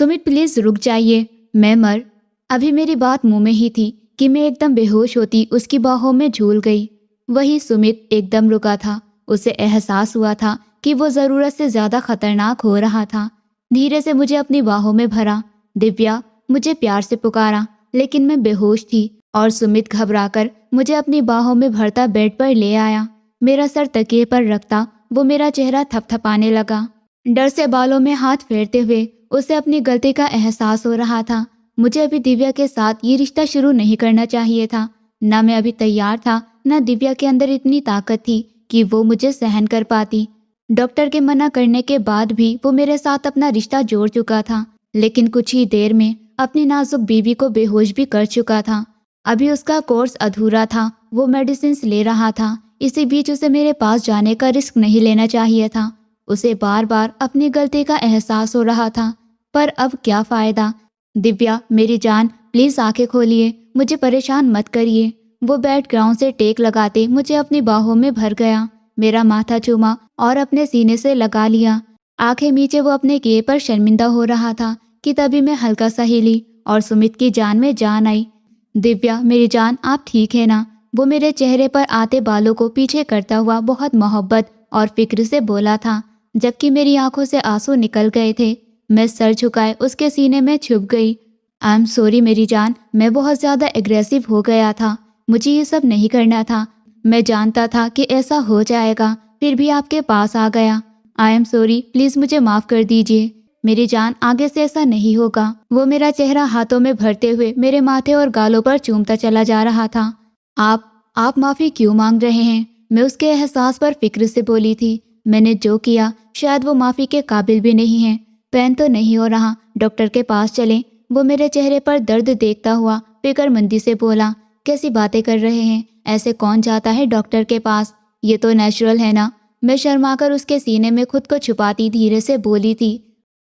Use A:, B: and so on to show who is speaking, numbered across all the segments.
A: Sumit please रुक जाइए, मैं मर। अभी मेरी बात मुंह में ही थी कि मैं एकदम बेहोश होती उसकी बाहों में झूल गई। वही सुमित एकदम रुका था। उसे एहसास हुआ था कि वो जरूरत से ज्यादा खतरनाक हो रहा था। धीरे से मुझे अपनी बाहों में भरा। दिव्या, मुझे प्यार से पुकारा, लेकिन मैं बेहोश थी और सुमित घबराकर मुझे अपनी बाहों में भरता बेड पर ले आया। मेरा सर तकिए पर रखता वो मेरा चेहरा थपथपाने लगा। डर से बालों में हाथ फेरते हुए उसे अपनी गलती का एहसास हो रहा था। मुझे अभी दिव्या के साथ ये रिश्ता शुरू नहीं करना चाहिए था। ना मैं अभी तैयार था, ना दिव्या के अंदर इतनी ताकत थी कि वो मुझे सहन कर पाती। डॉक्टर के मना करने के बाद भी वो मेरे साथ अपना रिश्ता जोड़ चुका था, लेकिन कुछ ही देर में अपनी नाजुक बीवी को बेहोश भी कर चुका था। अभी उसका कोर्स अधूरा था, वो मेडिसिन ले रहा था। इसी बीच उसे मेरे पास जाने का रिस्क नहीं लेना चाहिए था। उसे बार बार अपनी गलती का एहसास हो रहा था, पर अब क्या फायदा। दिव्या, मेरी जान, प्लीज आंखें खोलिए, मुझे परेशान मत करिए। वो बैकग्राउंड से टेक लगाते मुझे अपनी बाहों में भर गया, मेरा माथा चूमा और अपने सीने से लगा लिया। आंखें मीचे वो अपने किए पर शर्मिंदा हो रहा था कि तभी मैं हल्का सा हिली और सुमित की जान में जान आई। दिव्या, मेरी जान, आप ठीक है ना? वो मेरे चेहरे पर आते बालों को पीछे करता हुआ बहुत मोहब्बत और फिक्र से बोला था, जबकि मेरी आंखों से आंसू निकल गए थे। मैं सर झुकाए उसके सीने में छुप गई। आई एम सॉरी मेरी जान, मैं बहुत ज्यादा एग्रेसिव हो गया था। मुझे ये सब नहीं करना था। मैं जानता था कि ऐसा हो जाएगा, फिर भी आपके पास आ गया। आई एम सॉरी, प्लीज मुझे माफ कर दीजिए। मेरी जान, आगे से ऐसा नहीं होगा। वो मेरा चेहरा हाथों में भरते हुए मेरे माथे और गालों पर चूमता चला जा रहा था। आप माफी क्यों मांग रहे हैं? मैं उसके एहसास पर फिक्र से बोली थी। मैंने जो किया शायद वो माफी के काबिल भी नहीं है। पेन तो नहीं हो रहा, डॉक्टर के पास चलें। वो मेरे चेहरे पर दर्द देखता हुआ फिक्रमंदी से बोला, कैसी बातें कर रहे हैं? ऐसे कौन जाता है डॉक्टर के पास? ये तो नेचुरल है ना? मैं शर्माकर उसके सीने में खुद को छुपाती धीरे से बोली थी,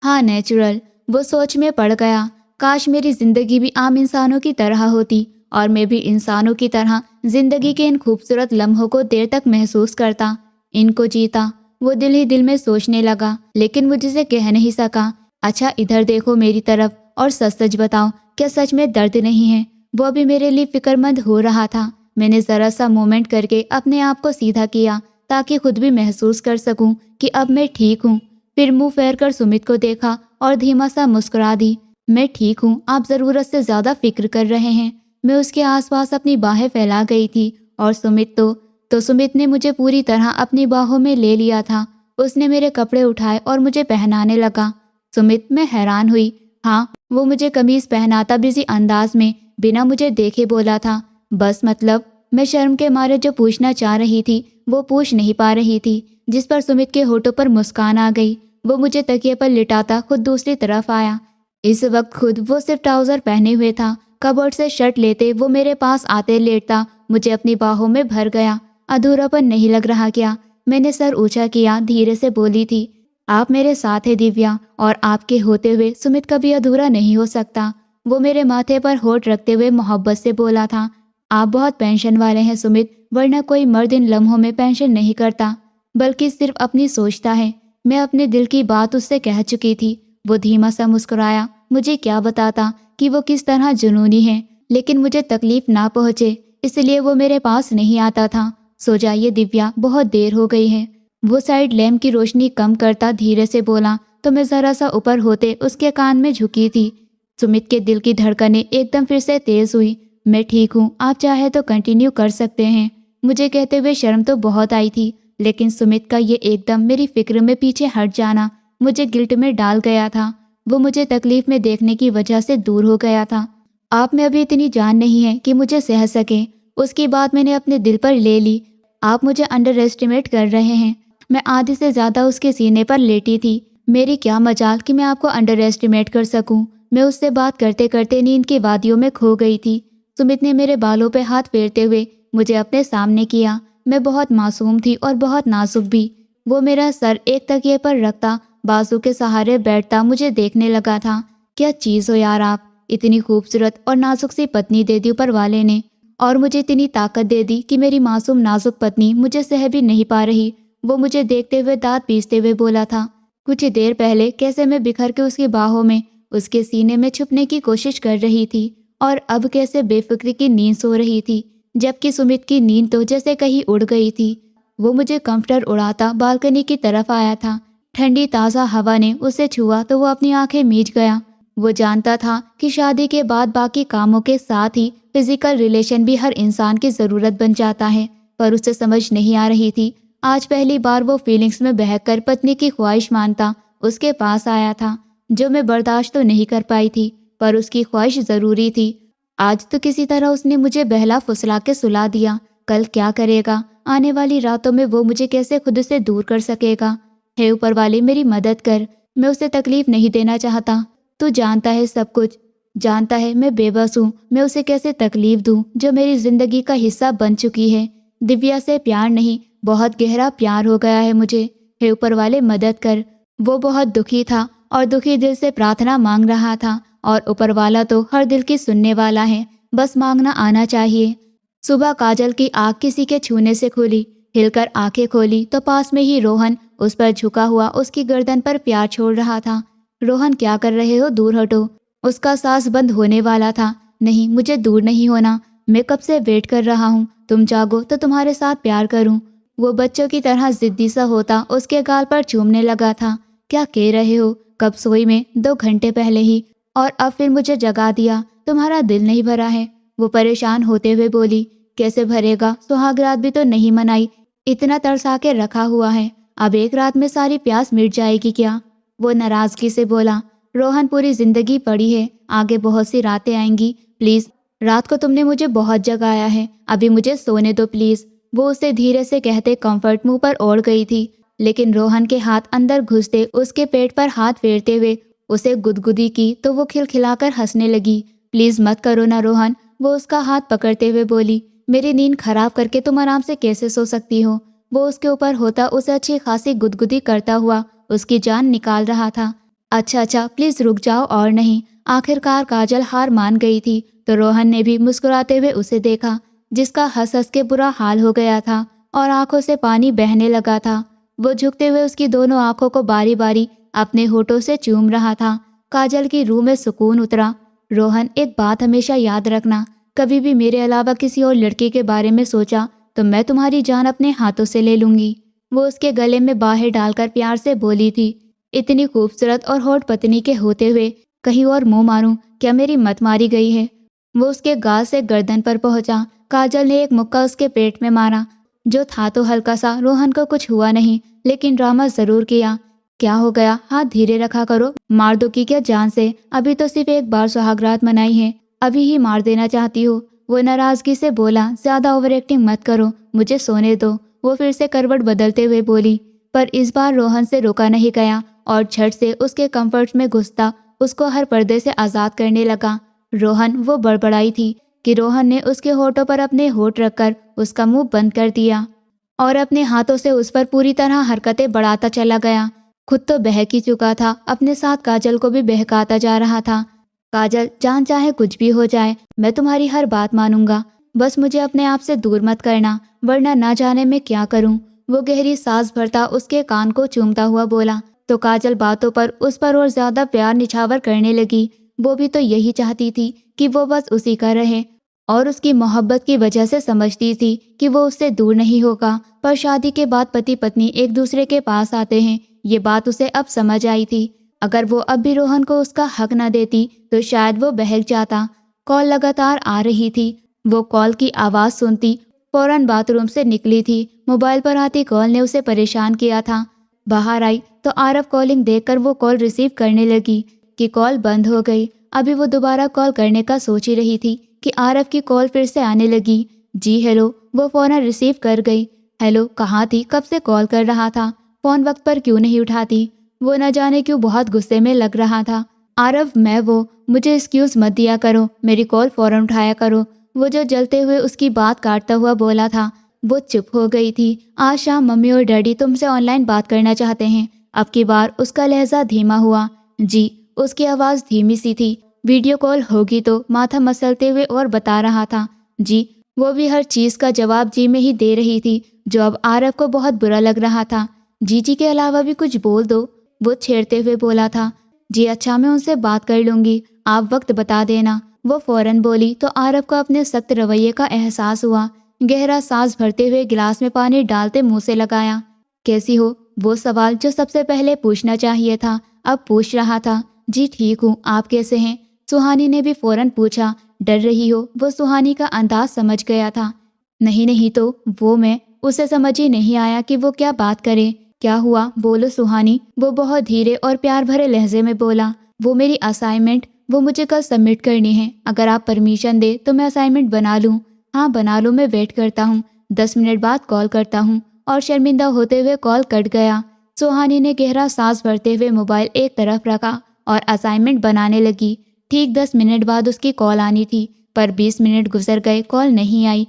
A: हाँ नेचुरल। वो सोच में पड़ गया, काश मेरी जिंदगी भी आम इंसानों की तरह होती और मैं भी इंसानों की तरह जिंदगी के इन खूबसूरत लम्हों को देर तक महसूस करता, इनको जीता। वो दिल ही दिल में सोचने लगा, लेकिन मुझसे कह नहीं सका। अच्छा इधर देखो मेरी तरफ और सच सच बताओ, क्या सच में दर्द नहीं है? वो अभी मेरे लिए फिक्रमंद हो रहा था। मैंने जरा सा मूवमेंट करके अपने आप को सीधा किया ताकि खुद भी महसूस कर सकूं कि अब मैं ठीक हूँ। फिर मुंह फेर कर सुमित को देखा और धीमा सा मुस्कुरा दी। मैं ठीक हूँ, आप जरूरत से ज्यादा फिक्र कर रहे हैं। मैं उसके आसपास अपनी बाहें फैला गई थी और सुमित तो सुमित ने मुझे पूरी तरह अपनी बाहों में ले लिया था। उसने मेरे कपड़े उठाए और मुझे पहनाने लगा। सुमित, मैं हैरान हुई। हाँ, वो मुझे कमीज पहनाता बिजी अंदाज में बिना मुझे देखे बोला था, बस मतलब। मैं शर्म के मारे जो पूछना चाह रही थी वो पूछ नहीं पा रही थी, जिस पर सुमित के होठों पर मुस्कान आ गई। वो मुझे तकिए पर लिटाता खुद दूसरी तरफ आया। इस वक्त खुद वो सिर्फ ट्राउजर पहने हुए था। कबर्ड से शर्ट लेते वो मेरे पास आते लेटता मुझे अपनी बाहों में भर गया। अधूरापन नहीं लग रहा क्या? मैंने सर ऊंचा किया, धीरे से बोली थी, आप मेरे साथ है दिव्या, और आपके होते हुए सुमित कभी अधूरा नहीं हो सकता। वो मेरे माथे पर होठ रखते हुए मोहब्बत से बोला था, आप बहुत पेंशन वाले हैं सुमित, वरना कोई मर्द इन लम्हों में पेंशन नहीं करता, बल्कि सिर्फ अपनी सोचता है। मैं अपने दिल की बात उससे कह चुकी थी। वो धीमा सा मुस्कुराया। मुझे क्या बताता कि वो किस तरह जुनूनी है, लेकिन मुझे तकलीफ ना पहुंचे इसलिए वो मेरे पास नहीं आता था। सो जाइए दिव्या, बहुत देर हो गई है। वो साइड लैम्प की रोशनी कम करता धीरे से बोला तो मैं जरा सा ऊपर होते उसके कान में झुकी थी। सुमित के दिल की धड़कनें एकदम फिर से तेज हुई। मैं ठीक हूँ, आप चाहे तो कंटिन्यू कर सकते हैं। मुझे कहते हुए शर्म तो बहुत आई थी, लेकिन सुमित का ये एकदम मेरी फिक्र में पीछे हट जाना मुझे गिल्ट में डाल गया था। वो मुझे तकलीफ में देखने की वजह से दूर हो गया था। आप में अभी इतनी जान नहीं है कि मुझे सह सके। उसकी बात मैंने अपने दिल पर ले ली। आप मुझे अंडर एस्टिमेट कर रहे हैं। मैं आधे से ज्यादा उसके सीने पर लेटी थी। मेरी क्या मजाल कि मैं आपको अंडर एस्टिमेट कर सकूं। मैं उससे बात करते करते नींद की वादियों में खो गई थी। सुमित ने मेरे बालों पे हाथ फेरते हुए मुझे अपने सामने किया। मैं बहुत मासूम थी और बहुत नाजुक भी। वो मेरा सर एक तकिए पर रखता, बाजू के सहारे बैठता मुझे देखने लगा था। क्या चीज हो यार आप, इतनी खूबसूरत और नाजुक सी पत्नी दे दी ऊपर वाले ने, और मुझे इतनी ताकत दे दी कि मेरी मासूम नाजुक पत्नी मुझे सह भी नहीं पा रही। वो मुझे देखते हुए दांत पीसते हुए बोला था, कुछ देर पहले कैसे मैं बिखर के उसकी बाहों में उसके सीने में छुपने की कोशिश कर रही थी और अब कैसे बेफिक्री की नींद सो रही थी, जबकि सुमित की नींद तो जैसे कहीं उड़ गई थी। वो मुझे कंफर्टर उड़ाता बालकनी की तरफ आया था। ठंडी ताज़ा हवा ने उसे छुआ तो वो अपनी आंखें मीच गया। वो जानता था कि शादी के बाद बाकी कामों के साथ ही फिजिकल रिलेशन भी हर इंसान की ज़रूरत बन जाता है, पर उसे समझ नहीं आ रही थी। आज पहली बार वो फीलिंग्स में बहकर पत्नी की ख्वाहिश मानता उसके पास आया था, जो मैं बर्दाश्त तो नहीं कर पाई थी, पर उसकी ख्वाहिश ज़रूरी थी। आज तो किसी तरह उसने मुझे बहला फुसला के सुला दिया। कल क्या करेगा? आने वाली रातों में वो मुझे कैसे खुद से दूर कर सकेगा? हे ऊपर वाले, मेरी मदद कर। मैं उसे तकलीफ नहीं देना चाहता। तू जानता है सब कुछ। जानता है मैं बेबस हूँ। मैं उसे कैसे तकलीफ दूँ जो मेरी जिंदगी का हिस्सा बन चुकी है। दिव्या से प्यार नहीं, बहुत गहरा प्यार हो गया है मुझे। हे ऊपर वाले, मदद कर। वो बहुत दुखी था और दुखी दिल से प्रार्थना मांग रहा था, और ऊपर वाला तो हर दिल की सुनने वाला है, बस मांगना आना चाहिए। सुबह काजल की आँख किसी के छूने से खुली। हिलकर आंखें खोली तो पास में ही रोहन उस पर झुका हुआ उसकी गर्दन पर प्यार छोड़ रहा था। रोहन, क्या कर रहे हो? दूर हटो। उसका सांस बंद होने वाला था। नहीं, मुझे दूर नहीं होना। मैं कब से वेट कर रहा हूँ। तुम जागो तो तुम्हारे साथ प्यार करूँ। वो बच्चों की तरह जिद्दी सा होता उसके गाल पर चूमने लगा था। क्या कह रहे हो? कब सोई मैं? 2 घंटे पहले ही, और अब फिर मुझे जगा दिया। तुम्हारा दिल नहीं भरा है? वो परेशान होते हुए बोली। कैसे भरेगा? सुहाग रात भी तो नहीं मनाई। इतना तरसा के रखा हुआ है, अब एक रात में सारी प्यास मिट जाएगी क्या? वो नाराजगी से बोला। रोहन, पूरी जिंदगी पड़ी है, आगे बहुत सी रातें आएंगी। प्लीज, रात को तुमने मुझे बहुत जगाया है, अभी मुझे सोने दो प्लीज। वो उसे धीरे से कहते कंफर्ट मुंह पर ओढ़ गई थी, लेकिन रोहन के हाथ अंदर घुसते उसके पेट पर हाथ फेरते हुए उसे गुदगुदी की तो वो खिलखिलाकर हंसने लगी। प्लीज मत करो ना रोहन, वो उसका हाथ पकड़ते हुए बोली। मेरी नींद खराब करके तुम आराम से कैसे सो सकती हो? वो उसके ऊपर होता उसे अच्छी खासी गुदगुदी करता हुआ उसकी जान निकाल रहा था। अच्छा प्लीज रुक जाओ। और नहीं। आखिरकार काजल हार मान गई थी, तो रोहन ने भी मुस्कुराते हुए उसे देखा, जिसका हंस हंस के बुरा हाल हो गया था और आंखों से पानी बहने लगा था। वो झुकते हुए उसकी दोनों आंखों को बारी बारी अपने होठों से चूम रहा था। काजल की रूह में सुकून उतरा। रोहन, एक बात हमेशा याद रखना, कभी भी मेरे अलावा किसी और लड़के के बारे में सोचा तो मैं तुम्हारी जान अपने हाथों से ले लूंगी। वो उसके गले में बाहें डालकर प्यार से बोली थी। इतनी खूबसूरत और होठ पत्नी के होते हुए कहीं और मुंह मारूं, क्या मेरी मत मारी गई है? वो उसके गाल से गर्दन पर पहुंचा। काजल ने एक मुक्का उसके पेट में मारा, जो था तो हल्का सा। रोहन को कुछ हुआ नहीं, लेकिन ड्रामा जरूर किया। क्या हो गया? हाथ धीरे रखा करो। मार दो की क्या जान से? अभी तो सिर्फ एक बार सुहागरात मनाई है, अभी ही मार देना चाहती हो? वो नाराजगी से बोला। ज्यादा ओवर एक्टिंग मत करो, मुझे सोने दो। वो फिर से करवट बदलते हुए बोली, पर इस बार रोहन से रोका नहीं गया और झट से उसके कंफर्ट में घुसता उसको हर पर्दे से आजाद करने लगा। रोहन, वो बड़बड़ाई थी कि रोहन ने उसके होठों पर अपने होठ रखकर उसका मुंह बंद कर दिया और अपने हाथों से उस पर पूरी तरह हरकतें बढ़ाता चला गया। खुद तो बहक ही चुका था, अपने साथ काजल को भी बहकाता जा रहा था। काजल, जान चाहे कुछ भी हो जाए, मैं तुम्हारी हर बात मानूंगा, बस मुझे अपने आप से दूर मत करना, वरना ना जाने मैं क्या करूं। वो गहरी सांस भरता उसके कान को चूमता हुआ बोला, तो काजल बातों पर उस पर और ज्यादा प्यार निछावर करने लगी। वो भी तो यही चाहती थी कि वो बस उसी का रहे, और उसकी मोहब्बत की वजह से समझती थी कि वो उससे दूर नहीं होगा। पर शादी के बाद पति पत्नी एक दूसरे के पास आते हैं, ये बात उसे अब समझ आई थी। अगर वो अब भी रोहन को उसका हक न देती तो शायद वो बहक जाता। कॉल लगातार आ रही थी। वो कॉल की आवाज़ सुनती फौरन बाथरूम से निकली थी। मोबाइल पर आती कॉल ने उसे परेशान किया था। बाहर आई तो आरव कॉलिंग देखकर वो कॉल रिसीव करने लगी कि कॉल बंद हो गई। अभी वो दोबारा कॉल करने का सोच ही रही थी कि आरव की कॉल फिर से आने लगी। जी हेलो। वो फ़ौरन रिसीव कर गई। हेलो, कहाँ थी? कब से कॉल कर रहा था, फ़ोन वक्त पर क्यों नहीं उठाती? वो न जाने क्यों बहुत गुस्से में लग रहा था। आरव, मैं वो, मुझे एक्सक्यूज़ मत दिया करो, मेरी कॉल फ़ौरन उठाया करो। वो जो जलते हुए उसकी बात काटता हुआ बोला था। वो चुप हो गई थी। आज शाम मम्मी और डैडी तुमसे ऑनलाइन बात करना चाहते हैं। अब की बार उसका लहजा धीमा हुआ। जी। उसकी आवाज़ धीमी सी थी। वीडियो कॉल होगी तो माथा मसलते हुए और बता रहा था। जी। वो भी हर चीज़ का जवाब जी में ही दे रही थी, जो अब आरव को बहुत बुरा लग रहा था। जी के अलावा भी कुछ बोल दो, वो छेड़ते हुए बोला था। जी अच्छा, मैं उनसे बात कर लूँगी, आप वक्त बता देना। वो फौरन बोली तो आरव को अपने सख्त रवैये का एहसास हुआ। गहरा सांस भरते हुए गिलास में पानी डालते मुंह से लगाया। कैसी हो? वो सवाल जो सबसे पहले पूछना चाहिए था, अब पूछ रहा था। जी ठीक हूँ, आप कैसे हैं? सुहानी ने भी फौरन पूछा। डर रही हो? वो सुहानी का अंदाज समझ गया था। नहीं नहीं तो वो मैं, उसे समझ ही नहीं आया कि वो क्या बात करे। क्या हुआ? बोलो सुहानी। वो बहुत धीरे और प्यार भरे लहजे में बोला। वो मेरी असाइनमेंट, वो मुझे कल सबमिट करनी है। अगर आप परमिशन दे तो मैं असाइनमेंट बना लूँ। हाँ बना लो, मैं वेट करता हूँ। 10 मिनट बाद कॉल करता हूँ। और शर्मिंदा होते हुए कॉल कट गया। सुहानी ने गहरा सांस भरते हुए मोबाइल एक तरफ रखा और असाइनमेंट बनाने लगी। ठीक 10 मिनट बाद उसकी कॉल आनी थी, पर 20 मिनट गुजर गए, कॉल नहीं आई।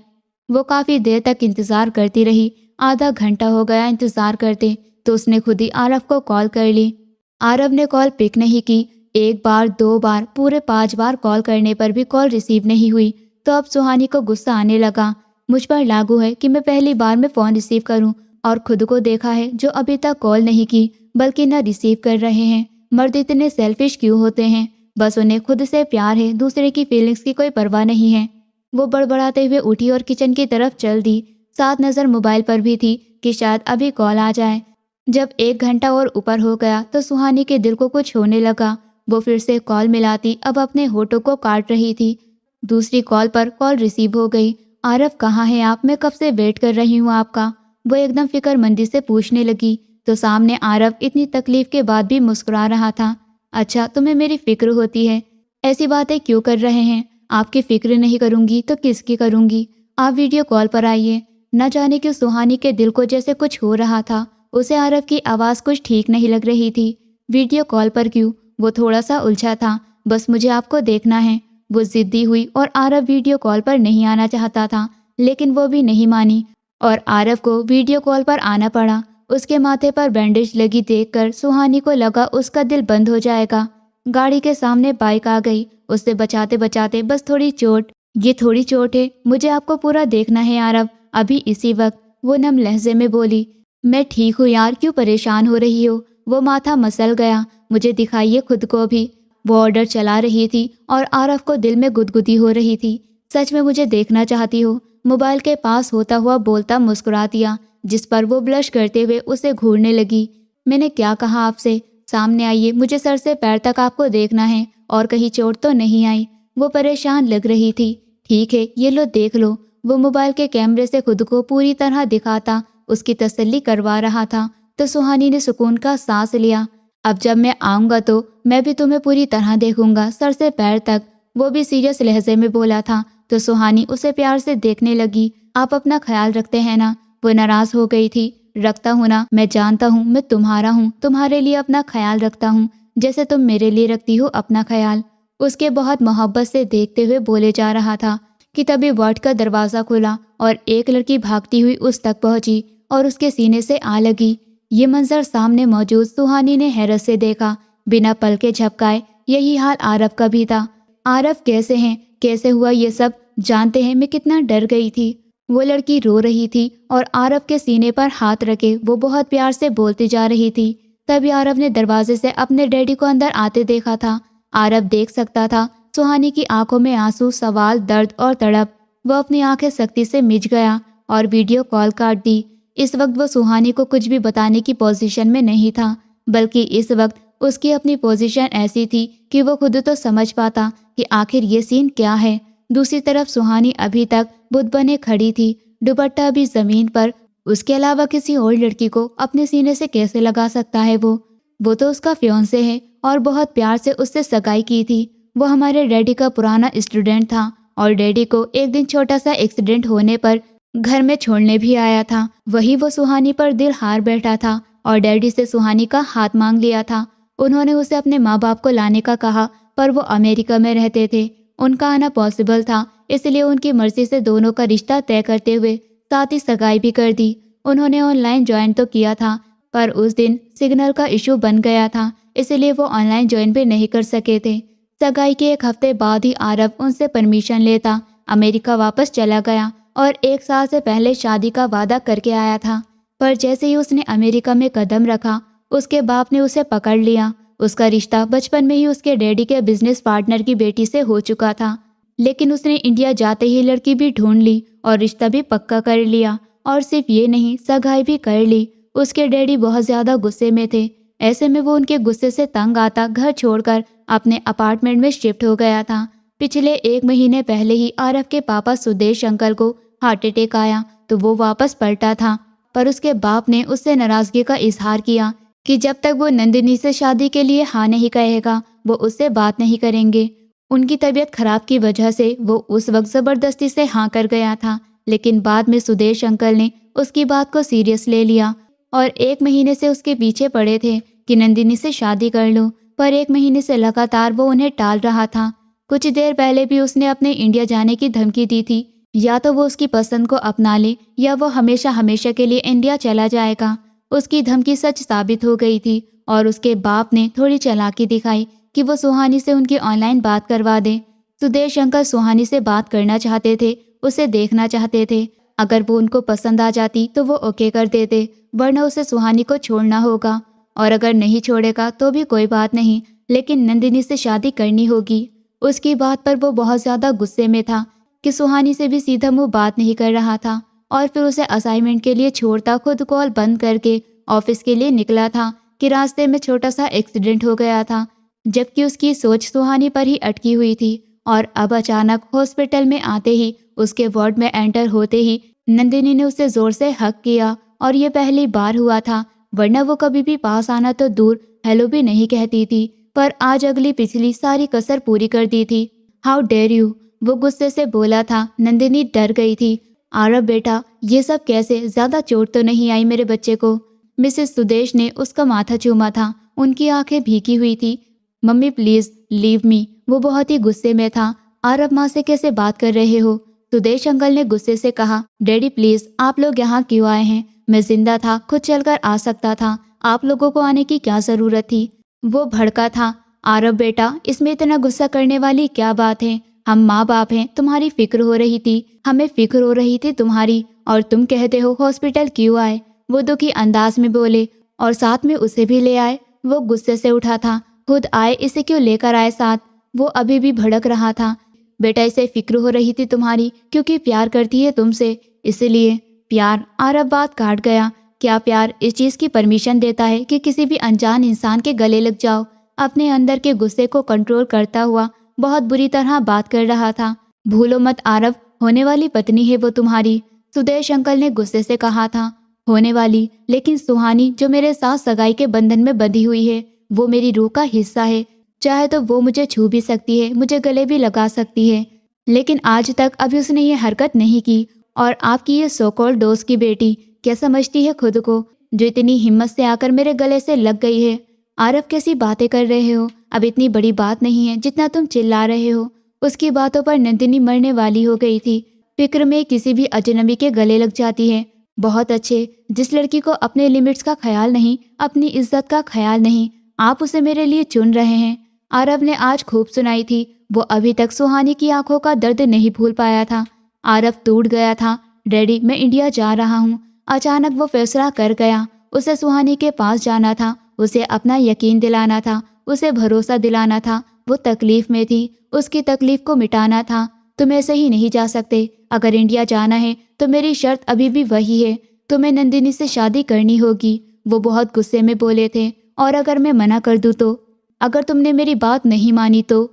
A: वो काफ़ी देर तक इंतज़ार करती रही। आधा घंटा हो गया इंतज़ार करते, तो उसने खुद ही आरव को कॉल कर ली। आरव ने कॉल पिक नहीं की। एक बार, 2 बार, पूरे 5 बार कॉल करने पर भी कॉल रिसीव नहीं हुई। तो अब सुहानी को गुस्सा आने लगा। मुझ पर लागू है कि मैं पहली बार में फ़ोन रिसीव करूं, और खुद को देखा है जो अभी तक कॉल नहीं की बल्कि न रिसीव कर रहे हैं। मर्द इतने सेल्फिश क्यों होते हैं? बस उन्हें खुद से प्यार है, दूसरे की फीलिंग्स की कोई परवाह नहीं है। वो बड़बड़ाते हुए उठी और किचन की तरफ चल दी। साथ नज़र मोबाइल पर भी थी कि शायद अभी कॉल आ जाए। जब 1 घंटा और ऊपर हो गया तो सुहानी के दिल को कुछ होने लगा। वो फिर से कॉल मिलाती, अब अपने होठों को काट रही थी। दूसरी कॉल पर कॉल रिसीव हो गई। आरव कहाँ हैं आप? मैं कब से वेट कर रही हूँ आपका। वो एकदम फिक्रमंदी से पूछने लगी तो सामने आरव इतनी तकलीफ के बाद भी मुस्कुरा रहा था। अच्छा, तुम्हें मेरी फिक्र होती है? ऐसी बातें क्यों कर रहे हैं? आपकी फिक्र नहीं करूंगी तो किसकी करूंगी? आप वीडियो कॉल पर आइए। न जाने क्यों सुहानी के दिल को जैसे कुछ हो रहा था। उसे आरव की आवाज़ कुछ ठीक नहीं लग रही थी। वीडियो कॉल पर क्यों? वो थोड़ा सा उलझा था। बस मुझे आपको देखना है। वो जिद्दी हुई और आरव वीडियो कॉल पर नहीं आना चाहता था, लेकिन वो भी नहीं मानी और आरव को वीडियो कॉल पर आना पड़ा। उसके माथे पर बैंडेज लगी देखकर सुहानी को लगा उसका दिल बंद हो जाएगा। गाड़ी के सामने बाइक आ गई। उससे बचाते बचाते, बस थोड़ी चोट, ये थोड़ी चोट है, मुझे आपको पूरा देखना है आरव, अभी इसी वक्त। वो नम लहजे में बोली। मैं ठीक हूँ यार, क्यों परेशान हो रही हो? वो माथा मसल गया। मुझे दिखाइए खुद को भी। वो ऑर्डर चला रही थी और आरव को दिल में गुदगुदी हो रही थी। सच में मुझे देखना चाहती हो? मोबाइल के पास होता हुआ बोलता मुस्कुरा दिया, जिस पर वो ब्लश करते हुए उसे घूरने लगी। मैंने क्या कहा आपसे? सामने आइए, मुझे सर से पैर तक आपको देखना है, और कहीं चोट तो नहीं आई? वो परेशान लग रही थी। ठीक है, ये लो देख लो। वो मोबाइल के कैमरे से खुद को पूरी तरह दिखाता उसकी तसल्ली करवा रहा था। तो सुहानी ने सुकून का सांस लिया। अब जब मैं आऊँगा तो मैं भी तुम्हें पूरी तरह देखूंगा, सर से पैर तक। वो भी सीरियस लहजे में बोला था। तो सुहानी उसे प्यार से देखने लगी। आप अपना ख्याल रखते हैं ना? वो नाराज हो गई थी। रखता हूँ ना, मैं जानता हूँ, मैं तुम्हारा हूँ, तुम्हारे लिए अपना ख्याल रखता हूँ, जैसे तुम मेरे लिए रखती हो अपना ख्याल। उसके बहुत मोहब्बत से देखते हुए बोले जा रहा था कि तभी वार्ड का दरवाज़ा खुला और एक लड़की भागती हुई उस तक पहुंची और उसके सीने से आ लगी। ये मंजर सामने मौजूद सुहानी ने हैरत से देखा, बिना पल के झपकाए। यही हाल आरव का भी था। आरव कैसे हैं? कैसे हुआ ये सब? जानते हैं मैं कितना डर गई थी। वो लड़की रो रही थी और आरव के सीने पर हाथ रखे वो बहुत प्यार से बोलती जा रही थी। तभी आरव ने दरवाजे से अपने डैडी को अंदर आते देखा था। आरव देख सकता था सुहानी की आंखों में आंसू, सवाल, दर्द और तड़प। वो अपनी आंखें सख्ती से मिच गया और वीडियो कॉल काट दी। इस वक्त वो सुहानी को कुछ भी बताने की पोजीशन में नहीं था, बल्कि इस वक्त उसकी अपनी पोजीशन ऐसी थी कि वो खुद तो समझ पाता कि आखिर ये सीन क्या है। दूसरी तरफ सुहानी अभी तक बुत बने खड़ी थी, दुपट्टा भी जमीन पर। उसके अलावा किसी और लड़की को अपने सीने से कैसे लगा सकता है? वो तो उसका फियांसे है और बहुत प्यार से उससे सगाई की थी। वो हमारे डैडी का पुराना स्टूडेंट था और डैडी को एक दिन छोटा सा एक्सीडेंट होने पर घर में छोड़ने भी आया था। वही वो सुहानी पर दिल हार बैठा था और डैडी से सुहानी का हाथ मांग लिया था। उन्होंने उसे अपने माँ बाप को लाने का कहा, पर वो अमेरिका में रहते थे, उनका आना पॉसिबल था, इसलिए उनकी मर्जी से दोनों का रिश्ता तय करते हुए साथ ही सगाई भी कर दी। उन्होंने ऑनलाइन ज्वाइन तो किया था, पर उस दिन सिग्नल का इशू बन गया था, इसलिए वो ऑनलाइन ज्वाइन भी नहीं कर सके थे। सगाई के 1 हफ्ते बाद ही आरव उनसे परमिशन लेता अमेरिका वापस चला गया और 1 साल से पहले शादी का वादा करके आया था। पर जैसे ही उसने अमेरिका में कदम रखा, उसके बाप ने उसे पकड़ लिया। उसका रिश्ता बचपन में ही उसके डैडी के बिजनेस पार्टनर की बेटी से हो चुका था, लेकिन उसने इंडिया जाते ही लड़की भी ढूंढ ली और रिश्ता भी पक्का कर लिया। और सिर्फ ये नहीं, सगाई भी कर ली। उसके डैडी बहुत ज़्यादा गुस्से में थे। ऐसे में वो उनके गुस्से से तंग आता घर छोड़कर अपने अपार्टमेंट में शिफ्ट हो गया था। पिछले 1 महीने पहले ही आरव के पापा सुदेश अंकल को हार्ट अटैक आया तो वो वापस पलटा था, पर उसके बाप ने उससे नाराज़गी का इजहार किया कि जब तक वो नंदिनी से शादी के लिए हाँ नहीं कहेगा वो उससे बात नहीं करेंगे। उनकी तबीयत खराब की वजह से वो उस वक्त ज़बरदस्ती से हाँ कर गया था, लेकिन बाद में सुदेश अंकल ने उसकी बात को सीरियस ले लिया और 1 महीने से उसके पीछे पड़े थे कि नंदिनी से शादी कर लो, पर 1 महीने से लगातार वो उन्हें टाल रहा था। कुछ देर पहले भी उसने अपने इंडिया जाने की धमकी दी थी, या तो वो उसकी पसंद को अपना ले या वो हमेशा हमेशा के लिए इंडिया चला जाएगा। उसकी धमकी सच साबित हो गई थी और उसके बाप ने थोड़ी चालाकी दिखाई कि वो सुहानी से उनकी ऑनलाइन बात करवा दे। सुदेश अंकल सुहानी से बात करना चाहते थे, उसे देखना चाहते थे। अगर वो उनको पसंद आ जाती तो वो ओके कर देते, वरना उसे सुहानी को छोड़ना होगा। और अगर नहीं छोड़ेगा तो भी कोई बात नहीं, लेकिन नंदिनी से शादी करनी होगी। उसकी बात पर वो बहुत ज़्यादा गुस्से में था कि सुहानी से भी सीधा मुंह बात नहीं कर रहा था और फिर उसे असाइनमेंट के लिए छोड़ता खुद कॉल बंद करके ऑफिस के लिए निकला था कि रास्ते में छोटा सा एक्सीडेंट हो गया था, जबकि उसकी सोच सुहानी पर ही अटकी हुई थी। और अब अचानक हॉस्पिटल में आते ही, उसके वार्ड में एंटर होते ही नंदिनी ने उसे जोर से हक किया और ये पहली बार हुआ था, वरना वो कभी भी पास आना तो दूर हेलो भी नहीं कहती थी, पर आज अगली पिछली सारी कसर पूरी कर दी थी। हाउ डेयर यू, वो गुस्से से बोला था। नंदिनी डर गई थी। आरव बेटा, ये सब कैसे, ज्यादा चोट तो नहीं आई मेरे बच्चे को? मिसेस सुदेश ने उसका माथा चूमा था, उनकी आंखें भीगी हुई थी। मम्मी प्लीज लीव मी, वो बहुत ही गुस्से में था। आरव, माँ से कैसे बात कर रहे हो? सुदेश अंकल ने गुस्से से कहा। डैडी प्लीज, आप लोग यहाँ क्यों आए हैं? मैं जिंदा था, खुद चलकर आ सकता था, आप लोगों को आने की क्या जरूरत थी? वो भड़का था। आरव बेटा, इसमें इतना गुस्सा करने वाली क्या बात है? हम माँ बाप हैं, तुम्हारी फिक्र हो रही थी, हमें फिक्र हो रही थी तुम्हारी, और तुम कहते हो हॉस्पिटल क्यों आए? वो दुखी अंदाज में बोले। और साथ में उसे भी ले आए? वो गुस्से से उठा था। खुद आए, इसे क्यों लेकर आए साथ? वो अभी भी भड़क रहा था। बेटा, इसे फिक्र हो रही थी तुम्हारी क्योंकि प्यार करती है तुमसे, इसलिए। प्यार? आरव बात काट गया। क्या प्यार इस चीज की परमिशन देता है कि किसी भी अनजान इंसान के गले लग जाओ? अपने अंदर के गुस्से को कंट्रोल करता हुआ बहुत बुरी तरह बात कर रहा था। भूलो मत आरव, होने वाली पत्नी है वो तुम्हारी, सुदेश अंकल ने गुस्से से कहा था। होने वाली? लेकिन सुहानी जो मेरे साथ सगाई के बंधन में बंधी हुई है, वो मेरी रूह का हिस्सा है। चाहे तो वो मुझे छू भी सकती है, मुझे गले भी लगा सकती है, लेकिन आज तक अभी उसने ये हरकत नहीं की। और आपकी ये सो कॉल्ड दोस्त की बेटी क्या समझती है खुद को, जो इतनी हिम्मत से आकर मेरे गले से लग गई है? आरव, कैसी बातें कर रहे हो? अब इतनी बड़ी बात नहीं है जितना तुम चिल्ला रहे हो। उसकी बातों पर नंदिनी मरने वाली हो गई थी। फिक्र में किसी भी अजनबी के गले लग जाती है। बहुत अच्छे, जिस लड़की को अपने लिमिट्स का ख्याल नहीं, अपनी इज्जत का ख्याल नहीं, आप उसे मेरे लिए चुन रहे हैं। आरव ने आज खूब सुनाई थी। वो अभी तक सुहानी की आंखों का दर्द नहीं भूल पाया था। आरव टूट गया था। डैडी, मैं इंडिया जा रहा हूँ। अचानक वो फैसला कर गया। उसे सुहानी के पास जाना था, उसे अपना यकीन दिलाना था, उसे भरोसा दिलाना था। वो तकलीफ में थी, उसकी तकलीफ को मिटाना था। तुम ऐसे ही नहीं जा सकते। अगर इंडिया जाना है तो मेरी शर्त अभी भी वही है, तुम्हें नंदिनी से शादी करनी होगी। वो बहुत गुस्से में बोले थे। और अगर मैं मना कर दूँ तो? अगर तुमने मेरी बात नहीं मानी तो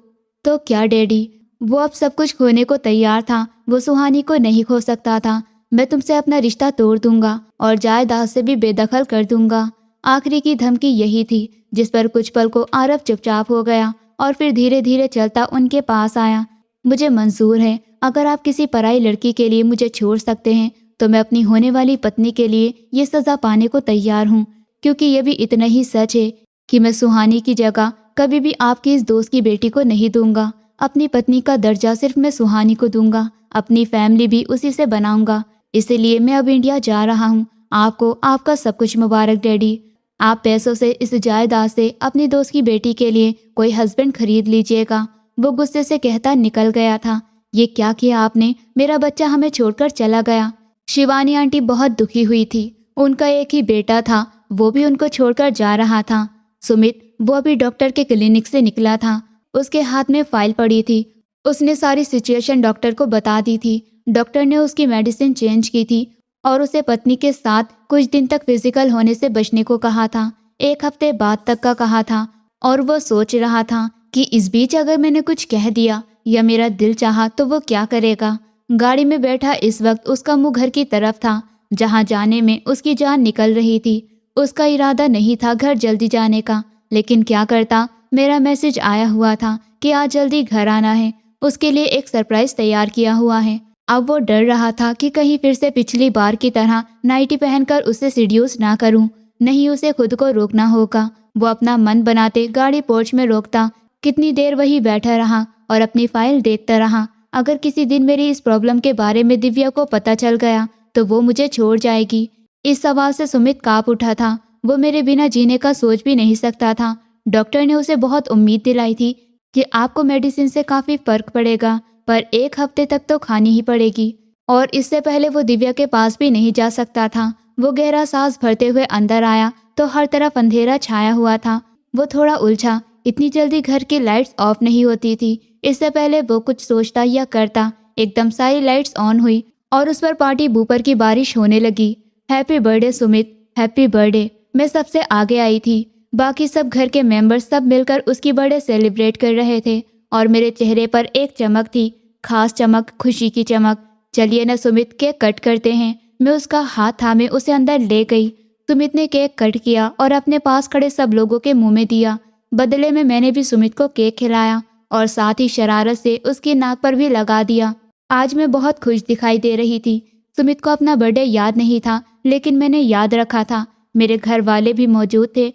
A: क्या डैडी? वो अब सब कुछ खोने को तैयार था। वो सुहानी को नहीं खो सकता था। मैं तुमसे अपना रिश्ता तोड़ दूंगा और जायदाद से भी बेदखल कर दूंगा। आखिरी की धमकी यही थी, जिस पर कुछ पल को आरव चुपचाप हो गया और फिर धीरे धीरे चलता उनके पास आया। मुझे मंजूर है, अगर आप किसी पराई लड़की के लिए मुझे छोड़ सकते हैं तो मैं अपनी होने वाली पत्नी के लिए ये सजा पाने को तैयार हूँ, क्योंकि ये भी इतना ही सच है कि मैं सुहानी की जगह कभी भी आपकी इस दोस्त की बेटी को नहीं दूंगा। अपनी पत्नी का दर्जा सिर्फ मैं सुहानी को दूंगा, अपनी फैमिली भी उसी से बनाऊंगा। इसलिए मैं अब इंडिया जा रहा हूँ। आपको आपका सब कुछ मुबारक डैडी। आप पैसों से, इस जायदाद से अपनी दोस्त की बेटी के लिए कोई हस्बैंड खरीद लीजिएगा। वो गुस्से से कहता निकल गया था। ये क्या किया आपने? मेरा बच्चा हमें छोड़कर चला गया। शिवानी आंटी बहुत दुखी हुई थी। उनका एक ही बेटा था, वो भी उनको छोड़कर जा रहा था। सुमित, वो अभी डॉक्टर के क्लिनिक से निकला था। उसके हाथ में फाइल पड़ी थी। उसने सारी सिचुएशन डॉक्टर को बता दी थी। डॉक्टर ने उसकी मेडिसिन चेंज की थी और उसे पत्नी के साथ कुछ दिन तक फिजिकल होने से बचने को कहा था। 1 हफ्ते बाद तक का कहा था। और वो सोच रहा था कि इस बीच अगर मैंने कुछ कह दिया या मेरा दिल चाहा तो वो क्या करेगा। गाड़ी में बैठा इस वक्त उसका मुंह घर की तरफ था, जहां जाने में उसकी जान निकल रही थी। उसका इरादा नहीं था घर जल्दी जाने का, लेकिन क्या करता, मेरा मैसेज आया हुआ था कि आज जल्दी घर आना है। उसके लिए एक सरप्राइज तैयार किया हुआ है। अब वो डर रहा था कि कहीं फिर से पिछली बार की तरह नाइटी पहनकर उसे सीड्यूस ना करूं। नहीं, उसे खुद को रोकना होगा। वो अपना मन बनाते गाड़ी पोर्च में रोकता। कितनी देर वही बैठा रहा और अपनी फाइल देखता रहा। अगर किसी दिन मेरी इस प्रॉब्लम के बारे में दिव्या को पता चल गया तो वो मुझे छोड़ जाएगी। इस सवाल से सुमित कांप उठा था। वो मेरे बिना जीने का सोच भी नहीं सकता था। डॉक्टर ने उसे बहुत उम्मीद दिलाई थी कि आपको मेडिसिन से काफ़ी फर्क पड़ेगा, पर 1 हफ्ते तक तो खानी ही पड़ेगी। और इससे पहले वो दिव्या के पास भी नहीं जा सकता था। वो गहरा सांस भरते हुए अंदर आया तो हर तरफ अंधेरा छाया हुआ था। वो थोड़ा उलझा। इतनी जल्दी घर की लाइट्स ऑफ नहीं होती थी। इससे पहले वो कुछ सोचता या करता, एकदम सारी लाइट्स ऑन हुई और उस पर पार्टी बूपर की बारिश होने लगी। Happy birthday Sumit, happy birthday. मैं सबसे आगे आई थी। बाकी सब घर के मेंबर्स सब मिलकर उसकी बर्थडे सेलिब्रेट कर रहे थे और मेरे चेहरे पर एक चमक थी, खास चमक, खुशी की चमक। चलिए ना सुमित, केक कट करते हैं। मैं उसका हाथ थामे उसे अंदर ले गई। सुमित ने केक कट किया और अपने पास खड़े सब लोगों के मुंह में दिया। बदले में मैंने भी सुमित को केक खिलाया और साथ ही शरारत से उसकी नाक पर भी लगा दिया। आज मैं बहुत खुश दिखाई दे रही थी। सुमित को अपना बर्थडे याद नहीं था, लेकिन मैंने याद रखा था। मेरे घर वाले भी मौजूद थे।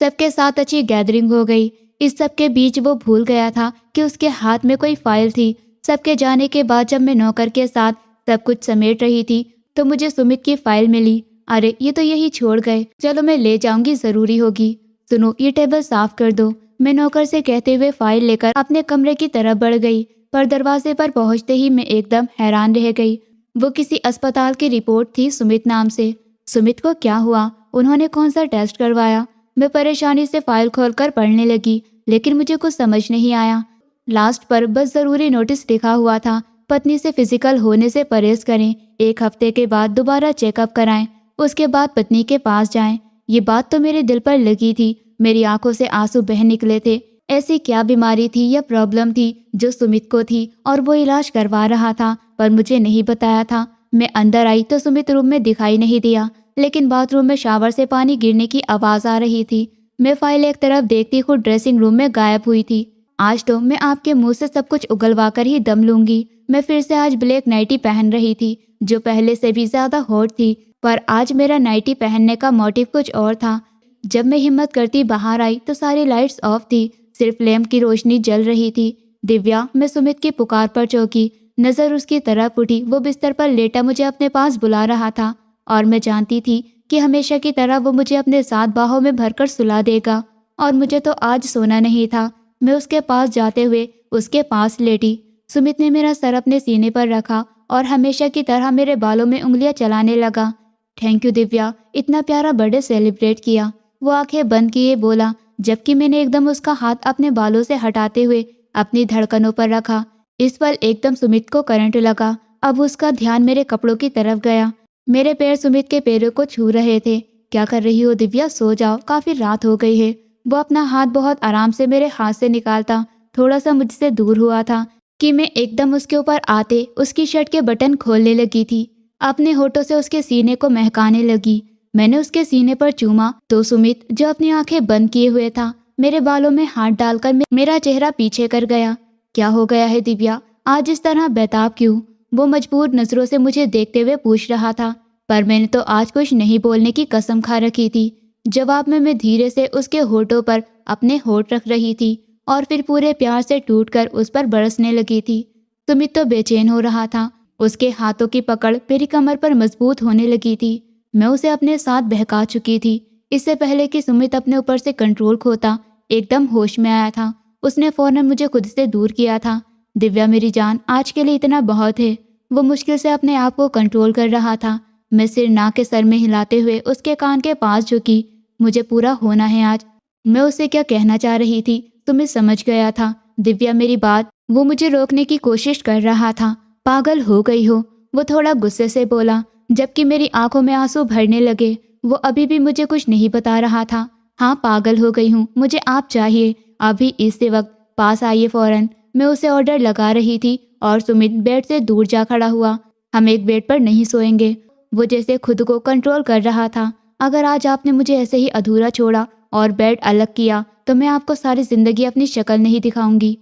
A: सबके साथ अच्छी गैदरिंग हो गई। इस सब के बीच वो भूल गया था कि उसके हाथ में कोई फाइल थी। सबके जाने के बाद जब मैं नौकर के साथ सब कुछ समेट रही थी तो मुझे सुमित की फाइल मिली। अरे, ये तो यही छोड़ गए। चलो मैं ले जाऊंगी, जरूरी होगी। सुनो, ये टेबल साफ कर दो। मैं नौकर से कहते हुए फाइल लेकर अपने कमरे की तरफ बढ़ गई, पर दरवाजे पर पहुंचते ही मैं एकदम हैरान रह गई। वो किसी अस्पताल की रिपोर्ट थी सुमित नाम से। सुमित को क्या हुआ? उन्होंने कौन सा टेस्ट करवाया? मैं परेशानी से फाइल खोलकर पढ़ने लगी, लेकिन मुझे कुछ समझ नहीं आया। लास्ट पर बस जरूरी नोटिस लिखा हुआ था, पत्नी से फिजिकल होने से परहेज करें, 1 हफ्ते के बाद दोबारा चेकअप कराएं, उसके बाद पत्नी के पास जाएं। ये बात तो मेरे दिल पर लगी थी। मेरी आंखों से आंसू बह निकले थे। ऐसी क्या बीमारी थी या प्रॉब्लम थी जो सुमित को थी और वो इलाज करवा रहा था, पर मुझे नहीं बताया था। मैं अंदर आई तो सुमित रूम में दिखाई नहीं दिया, लेकिन बाथरूम में शावर से पानी गिरने की आवाज़ आ रही थी। मैं फाइल एक तरफ देखती खुद ड्रेसिंग रूम में गायब हुई थी। आज तो मैं आपके मुंह से सब कुछ उगलवा कर ही दम लूंगी। मैं फिर से आज ब्लैक नाइटी पहन रही थी, जो पहले से भी ज़्यादा हॉट थी, पर आज मेरा नाइटी पहनने का मोटिव कुछ और था। जब मैं हिम्मत करती बाहर आई तो सारी लाइट्स ऑफ थी, सिर्फ लैंप की रोशनी जल रही थी। दिव्या, मैं सुमित की पुकार पर चौंकी। नज़र उसकी तरफ उठी। वो बिस्तर पर लेटा मुझे अपने पास बुला रहा था और मैं जानती थी कि हमेशा की तरह वो मुझे अपने साथ बाहों में भरकर सुला देगा। और मुझे तो आज सोना नहीं था। मैं उसके पास जाते हुए उसके पास लेटी। सुमित ने मेरा सर अपने सीने पर रखा और हमेशा की तरह मेरे बालों में उंगलियां चलाने लगा। थैंक यू दिव्या, इतना प्यारा बर्थडे सेलिब्रेट किया। वो आंखें बंद किए बोला, जबकि मैंने एकदम उसका हाथ अपने बालों से हटाते हुए अपनी धड़कनों पर रखा। इस पल एकदम सुमित को करंट लगा। अब उसका ध्यान मेरे कपड़ों की तरफ गया। मेरे पैर सुमित के पैरों को छू रहे थे। क्या कर रही हो दिव्या, सो जाओ, काफी रात हो गई है। वो अपना हाथ बहुत आराम से मेरे हाथ से निकालता थोड़ा सा मुझसे दूर हुआ था कि मैं एकदम उसके ऊपर आते उसकी शर्ट के बटन खोलने लगी थी। अपने होठों से उसके सीने को महकाने लगी। मैंने उसके सीने पर चूमा तो सुमित, जो अपनी आंखें बंद किए हुए था, मेरे बालों में हाथ डालकर मेरा चेहरा पीछे कर गया। क्या हो गया है दिव्या, आज इस तरह बेताब क्यों? वो मजबूर नजरों से मुझे देखते हुए पूछ रहा था, पर मैंने तो आज कुछ नहीं बोलने की कसम खा रखी थी। जवाब में मैं धीरे से उसके होठों पर अपने होठ रख रही थी और फिर पूरे प्यार से टूटकर उस पर बरसने लगी थी। सुमित तो बेचैन हो रहा था। उसके हाथों की पकड़ मेरी कमर पर मजबूत होने लगी थी। मैं उसे अपने साथ बहका चुकी थी। इससे पहले कि सुमित अपने ऊपर से कंट्रोल खोता एकदम होश में आया था। उसने फौरन मुझे खुद से दूर किया था। दिव्या मेरी जान, आज के लिए इतना बहुत है। वो मुश्किल से अपने आप को कंट्रोल कर रहा था। मैं सिर ना के सर में हिलाते हुए उसके कान के पास झुकी। मुझे पूरा होना है आज। मैं उसे क्या कहना चाह रही थी सुमित समझ गया था। दिव्या मेरी बात, वो मुझे रोकने की कोशिश कर रहा था। पागल हो गई हो, वो थोड़ा गुस्से से बोला, जबकि मेरी आंखों में आंसू भरने लगे। वो अभी भी मुझे कुछ नहीं बता रहा था। हाँ, पागल हो गई हूँ, मुझे आप चाहिए, अभी इसी वक्त पास आइए फौरन। मैं उसे ऑर्डर लगा रही थी और सुमित बेड से दूर जा खड़ा हुआ। हम एक बेड पर नहीं सोएंगे। वो जैसे खुद को कंट्रोल कर रहा था। अगर आज आपने मुझे ऐसे ही अधूरा छोड़ा और बेड अलग किया तो मैं आपको सारी जिंदगी अपनी शक्ल नहीं दिखाऊंगी।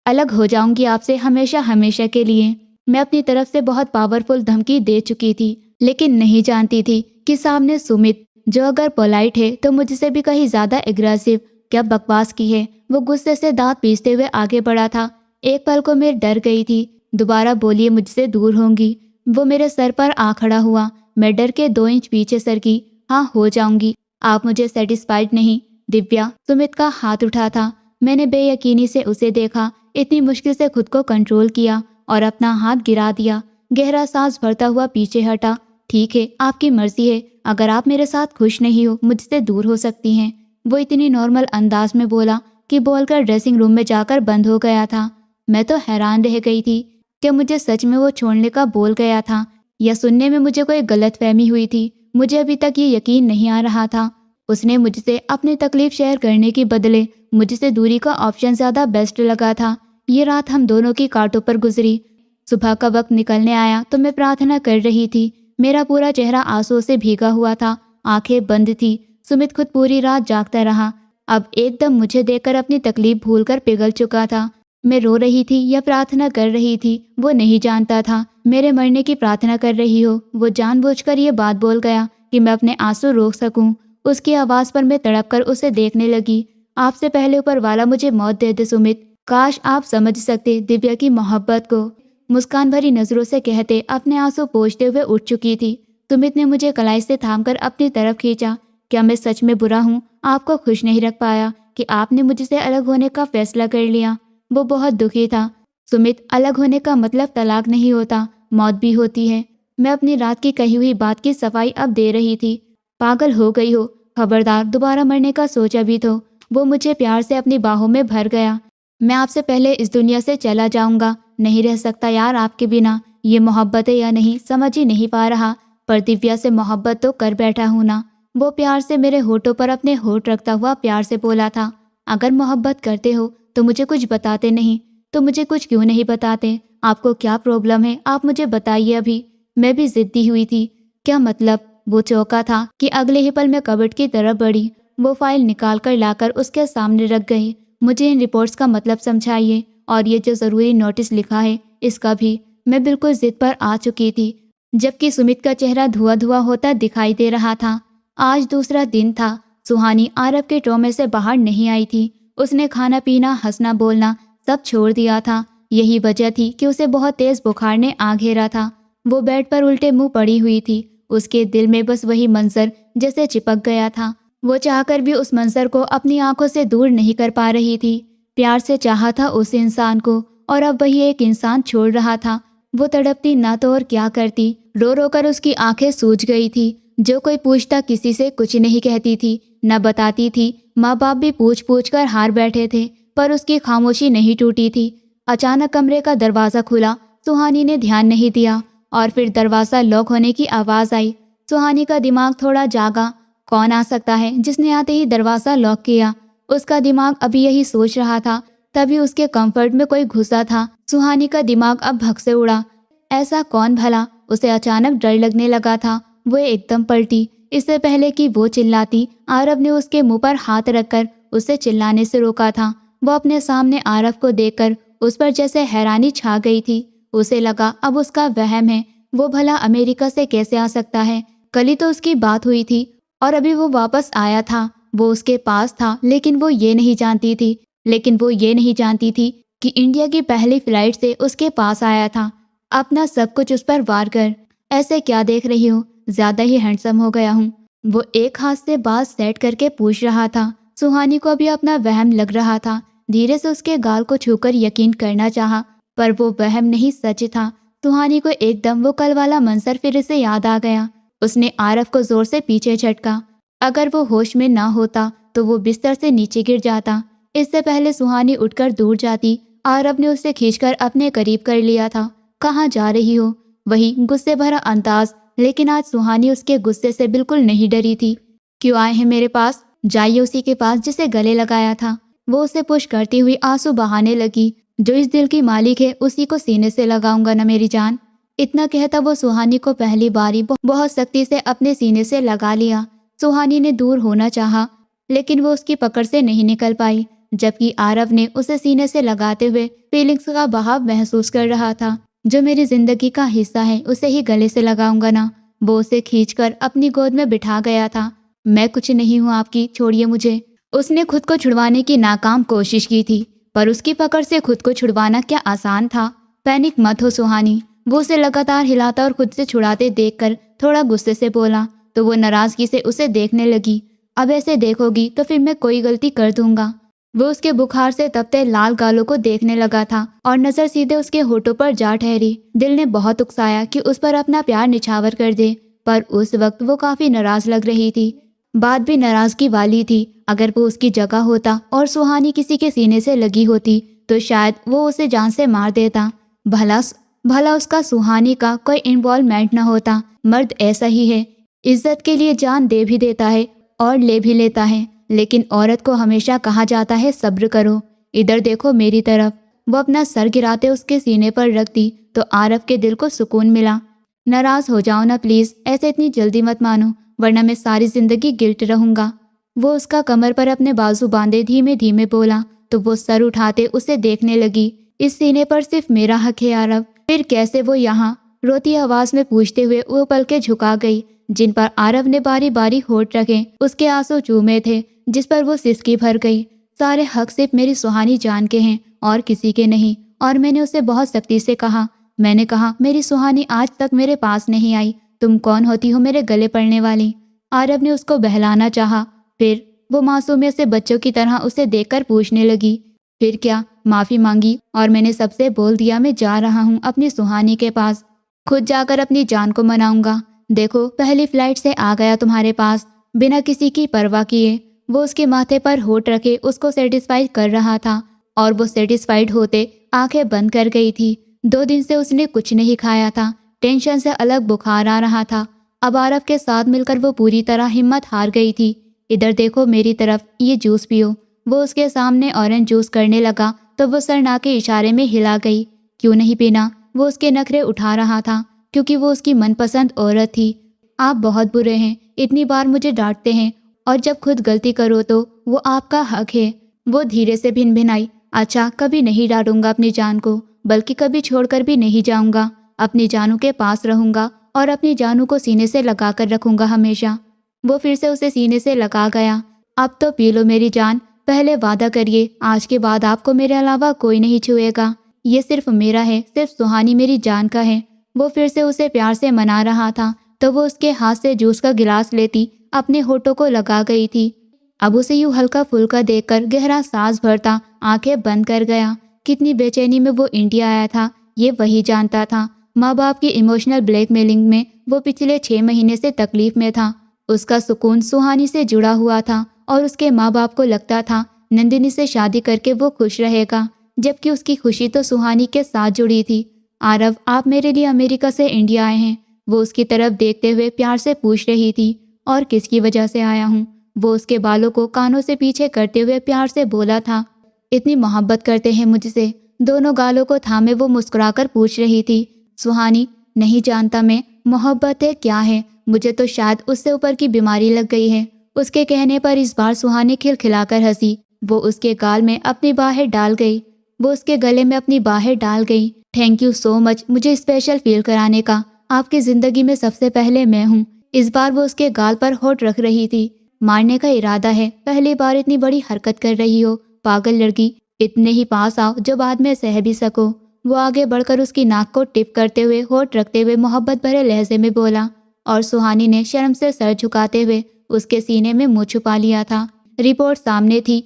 A: अलग हो जाऊंगी आपसे हमेशा हमेशा के लिए। मैं अपनी तरफ से बहुत पावरफुल धमकी दे चुकी थी, लेकिन नहीं जानती थी कि सामने सुमित, जो अगर पोलाइट है तो मुझसे भी कहीं ज्यादा एग्रेसिव, क्या बकवास की है। वो गुस्से से दांत पीसते हुए आगे बढ़ा था। एक पल को मैं डर गई थी। दोबारा बोलिए, मुझसे दूर होंगी। वो मेरे सर पर आ खड़ा हुआ। मैं डर के 2 इंच पीछे सरकी। हाँ, हो जाऊंगी। आप मुझे सेटिस्फाइड नहीं। दिव्या, सुमित का हाथ उठा था। मैंने बेयकीनी से उसे देखा। इतनी मुश्किल से खुद को कंट्रोल किया और अपना हाथ गिरा दिया। गहरा सांस भरता हुआ पीछे हटा। ठीक है, आपकी मर्जी है। अगर आप मेरे साथ खुश नहीं हो, मुझसे दूर हो सकती हैं। वो इतनी नॉर्मल अंदाज में बोला कि बोलकर ड्रेसिंग रूम में जाकर बंद हो गया था। मैं तो हैरान रह गई थी कि मुझे सच में वो छोड़ने का बोल गया था या सुनने में मुझे कोई गलतफहमी हुई थी। मुझे अभी तक ये यकीन नहीं आ रहा था। उसने मुझसे अपनी तकलीफ शेयर करने के बदले मुझसे दूरी का ऑप्शन ज़्यादा बेस्ट लगा था। ये रात हम दोनों की कांटों पर गुजरी। सुबह का वक्त निकलने आया तो मैं प्रार्थना कर रही थी। मेरा पूरा चेहरा आंसुओं से भीगा हुआ था, आंखें बंद थी। सुमित खुद पूरी रात जागता रहा। अब एकदम मुझे देखकर अपनी तकलीफ भूलकर पिघल चुका था। मैं रो रही थी या प्रार्थना कर रही थी वो नहीं जानता था। मेरे मरने की प्रार्थना कर रही हो, वो जानबूझकर ये बात बोल गया कि मैं अपने आंसू रोक सकूं। उसकी आवाज़ पर मैं तड़प कर उसे देखने लगी। आपसे पहले ऊपर वाला मुझे मौत दे दे सुमित। काश आप समझ सकते दिव्या की मोहब्बत को। मुस्कान भरी नजरों से कहते अपने आंसू पोंछते हुए उठ चुकी थी। सुमित ने मुझे कलाई से थामकर अपनी तरफ खींचा। क्या मैं सच में बुरा हूँ? आपको खुश नहीं रख पाया कि आपने मुझसे अलग होने का फैसला कर लिया। वो बहुत दुखी था। सुमित, अलग होने का मतलब तलाक नहीं होता, मौत भी होती है। मैं अपनी रात की कही हुई बात की सफाई अब दे रही थी। पागल हो गई हो, खबरदार दोबारा मरने का सोचा भी तो। वो मुझे प्यार से अपनी बाहों में भर गया। मैं आपसे पहले इस दुनिया से चला जाऊंगा, नहीं रह सकता यार आपके बिना। ये मोहब्बत है या नहीं समझ ही नहीं पा रहा, पर दिव्या से मोहब्बत तो कर बैठा हूं ना। वो प्यार से मेरे होठों पर अपने होठ रखता हुआ प्यार से बोला था, अगर मोहब्बत करते हो तो मुझे कुछ बताते नहीं। तो मुझे कुछ क्यों नहीं बताते? आपको क्या प्रॉब्लम है, आप मुझे बताइए अभी। मैं भी जिद्दी हुई थी। क्या मतलब? वो चौंका था कि अगले ही पल मैं कबर्ड की तरफ बढ़ी। वो फाइल निकाल कर लाकर उसके सामने रख गई। मुझे इन रिपोर्ट्स का मतलब समझाइए, और ये जो ज़रूरी नोटिस लिखा है इसका भी। मैं बिल्कुल जिद पर आ चुकी थी, जबकि सुमित का चेहरा धुआं धुआं होता दिखाई दे रहा था। आज दूसरा दिन था। सुहानी आरब के ट्रॉमे से बाहर नहीं आई थी। उसने खाना पीना, हंसना बोलना सब छोड़ दिया था। यही वजह थी कि उसे बहुत तेज बुखार ने आ घेरा था। वो बेड पर उल्टे मुंह पड़ी हुई थी। उसके दिल में बस वही मंजर जैसे चिपक गया था। वो चाहकर भी उस मंजर को अपनी आंखों से दूर नहीं कर पा रही थी। प्यार से चाहा था उस इंसान को, और अब वही एक इंसान छोड़ रहा था। वो तड़पती ना तो और क्या करती। रो रो कर उसकी आंखें सूज गई थी। जो कोई पूछता किसी से कुछ नहीं कहती थी, न बताती थी। माँ बाप भी पूछ पूछ कर हार बैठे थे, पर उसकी खामोशी नहीं टूटी थी। अचानक कमरे का दरवाज़ा खुला। सुहानी ने ध्यान नहीं दिया और फिर दरवाज़ा लॉक होने की आवाज़ आई। सुहानी का दिमाग थोड़ा जागा। कौन आ सकता है जिसने आते ही दरवाज़ा लॉक किया? उसका दिमाग अभी यही सोच रहा था, तभी उसके कंफर्ट में कोई घुसा था। सुहानी का दिमाग अब भग से उड़ा। ऐसा कौन भला? उसे अचानक डर लगने लगा था। वो एकदम पलटी। इससे पहले कि वो चिल्लाती, आरब ने उसके मुंह पर हाथ रखकर उसे चिल्लाने से रोका था। वो अपने सामने आरब को देखकर उस पर जैसे हैरानी छा गई थी। उसे लगा अब उसका वहम है। वो भला अमेरिका से कैसे आ सकता है? कल ही तो उसकी बात हुई थी और अभी वो वापस आया था। वो उसके पास था, लेकिन वो ये नहीं जानती थी कि इंडिया की पहली फ्लाइट से उसके पास आया था। अपना सब कुछ उस पर वार कर। ऐसे क्या देख रही हो? ज्यादा ही हैंडसम हो गया हूँ। वो एक हाथ से बाल सेट करके पूछ रहा था। सुहानी को भी अपना वहम लग रहा था। धीरे से उसके गाल को छूकर यकीन करना चाहा, पर वो वहम नहीं सच था। सुहानी को एकदम वो कल वाला मंजर फिर से याद आ गया। उसने आरफ को जोर से पीछे झटका। अगर वो होश में ना होता तो वो बिस्तर से नीचे गिर जाता। इससे पहले सुहानी उठकर दूर जाती। आरव ने उसे खींचकर अपने करीब कर लिया था। कहाँ जा रही हो? वही गुस्से भरा अंदाज, लेकिन आज सुहानी उसके गुस्से से बिल्कुल नहीं डरी थी। क्यों आए हैं मेरे पास? जाइए उसी के पास जिसे गले लगाया था। वो उसे पुश करती हुई आंसू बहाने लगी। जो इस दिल की मालिक है उसी को सीने से लगाऊंगा ना मेरी जान। इतना कहता वो सुहानी को पहली बार ही बहुत सख्ती से अपने सीने से लगा लिया। सुहानी ने दूर होना चाहा, लेकिन वो उसकी पकड़ से नहीं निकल पाई, जबकि आरव ने उसे सीने से लगाते हुए फीलिंग्स का बहाव महसूस कर रहा था। जो मेरी जिंदगी का हिस्सा है उसे ही गले से लगाऊंगा ना। वो उसे खींचकर अपनी गोद में बिठा गया था। मैं कुछ नहीं हूँ आपकी, छोड़िए मुझे। उसने खुद को छुड़वाने की नाकाम कोशिश की थी, पर उसकी पकड़ से खुद को छुड़वाना क्या आसान था। पैनिक मत हो सुहानी। वो उसे लगातार हिलाता और खुद से छुड़ाते देखकर थोड़ा गुस्से से बोला, तो वो नाराजगी से उसे देखने लगी। अब ऐसे देखोगी तो फिर मैं कोई गलती कर दूंगा। वो उसके बुखार से तपते लाल गालों को देखने लगा था और नजर सीधे उसके होठों पर जा ठहरी। दिल ने बहुत उकसाया कि उस पर अपना प्यार निछावर कर दे, पर उस वक्त वो काफी नाराज लग रही थी। बात भी नाराजगी वाली थी। अगर वो उसकी जगह होता और सुहानी किसी के सीने से लगी होती तो शायद वो उसे जान से मार देता। भला उसका सुहानी का कोई इन्वॉल्वमेंट न होता। मर्द ऐसा ही है, इज्जत के लिए जान दे भी देता है और ले भी लेता है, लेकिन औरत को हमेशा कहा जाता है सब्र करो। इधर देखो मेरी तरफ। वो अपना सर गिराते उसके सीने पर रख दी तो आरव के दिल को सुकून मिला। नाराज हो जाओ ना प्लीज, ऐसे इतनी जल्दी मत मानो, वरना मैं सारी जिंदगी गिल्ट रहूंगा। वो उसका कमर पर अपने बाजू बांधे धीमे धीमे बोला, तो वो सर उठाते उसे देखने लगी। इस सीने पर सिर्फ मेरा हक है आरव, फिर कैसे वो यहाँ? रोती आवाज में पूछते हुए वो पलके झुका गई, जिन पर आरव ने बारी बारी होठ रखे उसके आंसू चूमे थे, जिस पर वो सिसकी भर गई। सारे हक सिर्फ मेरी सुहानी जान के हैं और किसी के नहीं। और मैंने उसे बहुत सख्ती से कहा, मैंने कहा मेरी सुहानी आज तक मेरे पास नहीं आई, तुम कौन होती हो मेरे गले पड़ने वाली? आरव ने उसको बहलाना चाहा, फिर वो मासूमियत से बच्चों की तरह उसे देखकर पूछने लगी, फिर क्या? माफी मांगी और मैंने सबसे बोल दिया मैं जा रहा हूँ अपनी सुहानी के पास, खुद जाकर अपनी जान को मनाऊंगा। देखो पहली फ्लाइट से आ गया तुम्हारे पास, बिना किसी की परवाह किए। वो उसके माथे पर होठ रखे उसको सेटिस्फाई कर रहा था और वो सेटिस्फाइड होते आंखें बंद कर गई थी। 2 दिन से उसने कुछ नहीं खाया था, टेंशन से अलग बुखार आ रहा था। अब आरव के साथ मिलकर वो पूरी तरह हिम्मत हार गई थी। इधर देखो मेरी तरफ, ये जूस पियो। वो उसके सामने ऑरेंज जूस करने लगा तो वो सरना के इशारे में हिला गई। क्यों नहीं पीना? वो उसके नखरे उठा रहा था, क्योंकि वो उसकी मनपसंद औरत थी। आप बहुत बुरे हैं, इतनी बार मुझे डांटते हैं और जब खुद गलती करो तो वो आपका हक है। वो धीरे से भिनभिनाई, अच्छा कभी नहीं डांटूंगा अपनी जान को, बल्कि कभी छोड़कर भी नहीं जाऊंगा। अपनी जानू के पास रहूंगा और अपनी जानू को सीने से लगा कर रखूंगा हमेशा। वो फिर से उसे सीने से लगा गया। अब तो पी लो मेरी जान, पहले वादा करिए आज के बाद आपको मेरे अलावा कोई नहीं छुएगा। ये सिर्फ मेरा है, सिर्फ सुहानी मेरी जान का है। वो फिर से उसे प्यार से मना रहा था तो वो उसके हाथ से जूस का गिलास लेती अपने होठों को लगा गई थी। अब उसे यूं हल्का फुल्का देखकर गहरा सांस भरता आंखें बंद कर गया। कितनी बेचैनी में वो इंडिया आया था ये वही जानता था। माँ बाप की इमोशनल ब्लैकमेलिंग में वो पिछले 6 महीने से तकलीफ में था। उसका सुकून सुहानी से जुड़ा हुआ था और उसके माँ बाप को लगता था नंदिनी से शादी करके वो खुश रहेगा, जबकि उसकी खुशी तो सुहानी के साथ जुड़ी थी। आरव, आप मेरे लिए अमेरिका से इंडिया आए हैं? वो उसकी तरफ देखते हुए प्यार से पूछ रही थी। और किसकी वजह से आया हूँ? वो उसके बालों को कानों से पीछे करते हुए प्यार से बोला था। इतनी मोहब्बत करते हैं मुझसे? दोनों गालों को थामे वो मुस्कुराकर पूछ रही थी। सुहानी, नहीं जानता मैं मोहब्बत है क्या है, मुझे तो शायद उससे ऊपर की बीमारी लग गई है। उसके कहने पर इस बार सुहानी खिलखिलाकर हंसी। वो उसके गाल में अपनी बाहें डाल गई। वो उसके गले में अपनी बाहें डाल गई। थैंक यू सो मच मुझे स्पेशल फील कराने का। आपकी जिंदगी में सबसे पहले मैं हूँ। इस बार वो उसके गाल पर होठ रख रही थी। मारने का इरादा है? पहली बार इतनी बड़ी हरकत कर रही हो, पागल लड़की। इतने ही पास आओ जो बाद में सह भी सको। वो आगे बढ़कर उसकी नाक को टिप करते हुए होठ रखते हुए मोहब्बत भरे लहजे में बोला, और सुहानी ने शर्म से सर झुकाते हुए उसके सीने में मुंह छुपा लिया था। रिपोर्ट सामने थी।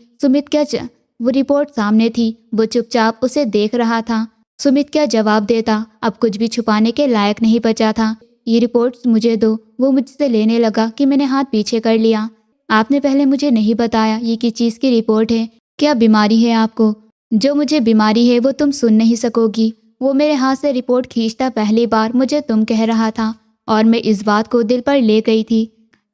A: वो रिपोर्ट सामने थी। वो चुपचाप उसे देख रहा था। सुमित क्या जवाब देता? अब कुछ भी छुपाने के लायक नहीं बचा था। ये रिपोर्ट्स मुझे दो। वो मुझसे लेने लगा कि मैंने हाथ पीछे कर लिया। आपने पहले मुझे नहीं बताया ये किस चीज़ की रिपोर्ट है, क्या बीमारी है आपको? जो मुझे बीमारी है वो तुम सुन नहीं सकोगी। वो मेरे हाथ से रिपोर्ट खींचता पहली बार मुझे तुम कह रहा था और मैं इस बात को दिल पर ले गई थी।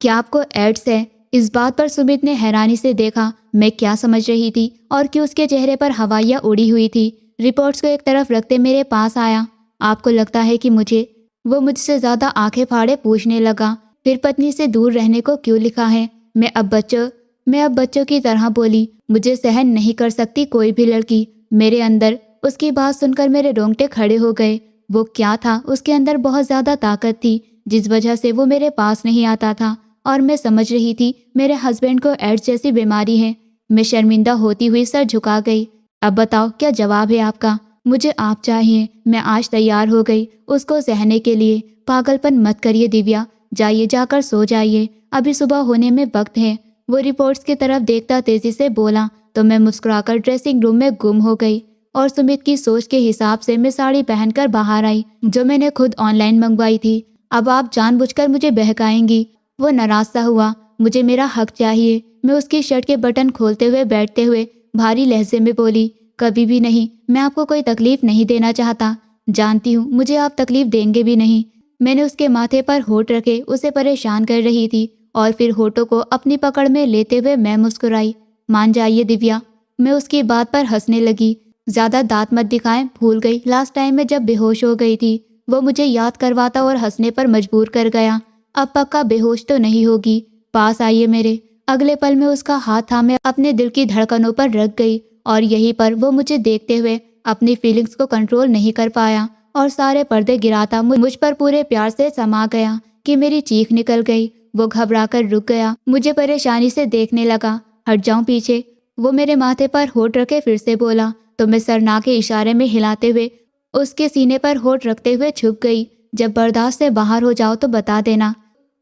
A: क्या आपको एड्स है? इस बात पर सुमित ने हैरानी से देखा मैं क्या समझ रही थी और कि उसके चेहरे पर हवाइयाँ उड़ी हुई थी। रिपोर्ट्स को एक तरफ रखते मेरे पास आया। आपको लगता है कि मुझे? वो मुझसे ज़्यादा आंखें फाड़े पूछने लगा। फिर पत्नी से दूर रहने को क्यों लिखा है? मैं अब बच्चों की तरह बोली। मुझे सहन नहीं कर सकती कोई भी लड़की। मेरे अंदर उसकी बात सुनकर मेरे रोंगटे खड़े हो गए। वो क्या था? उसके अंदर बहुत ज़्यादा ताकत थी जिस वजह से वो मेरे पास नहीं आता था और मैं समझ रही थी मेरे हस्बैंड को एड्स जैसी बीमारी है। मैं शर्मिंदा होती हुई सर झुका गई। अब बताओ क्या जवाब है आपका? मुझे आप चाहिए। मैं आज तैयार हो गई उसको सहने के लिए। पागलपन मत करिए दिव्या, जाइए जाकर सो जाइए, अभी सुबह होने में वक्त है। वो रिपोर्ट्स की तरफ देखता तेजी से बोला तो मैं मुस्कुराकर ड्रेसिंग रूम में गुम हो गई और सुमित की सोच के हिसाब से मैं साड़ी पहनकर बाहर आई जो मैंने खुद ऑनलाइन मंगवाई थी। अब आप जानबूझकर मुझे बहकाएंगी? वो नाराज सा हुआ। मुझे मेरा हक चाहिए। मैं उसकी शर्ट के बटन खोलते हुए बैठते हुए भारी लहजे में बोली, कभी भी नहीं। मैं आपको कोई तकलीफ नहीं देना चाहता। जानती हूँ मुझे आप तकलीफ देंगे भी नहीं। मैंने उसके माथे पर होठ रखे उसे परेशान कर रही थी और फिर होठों को अपनी पकड़ में लेते हुए मैं मुस्कुराई। मान जाइए दिव्या। मैं उसकी बात पर हंसने लगी। ज्यादा दांत मत दिखाएं, भूल गई लास्ट टाइम में जब बेहोश हो गई थी। वो मुझे याद करवाता और हंसने पर मजबूर कर गया। अब पक्का बेहोश तो नहीं होगी। पास आइए मेरे। अगले पल में उसका हाथ थामे अपने दिल की धड़कनों पर रख गई और यहीं पर वो मुझे देखते हुए अपनी फीलिंग्स को कंट्रोल नहीं कर पाया और सारे पर्दे गिराता मुझ पर पूरे प्यार से समा गया कि मेरी चीख निकल गई। वो घबराकर रुक गया, मुझे परेशानी से देखने लगा। हट जाऊं पीछे। वो मेरे माथे पर होठ रखे फिर से बोला तो मैं सरना के इशारे में हिलाते हुए उसके सीने पर होठ रखते हुए छुप गई। जब बर्दाश्त से बाहर हो जाओ तो बता देना।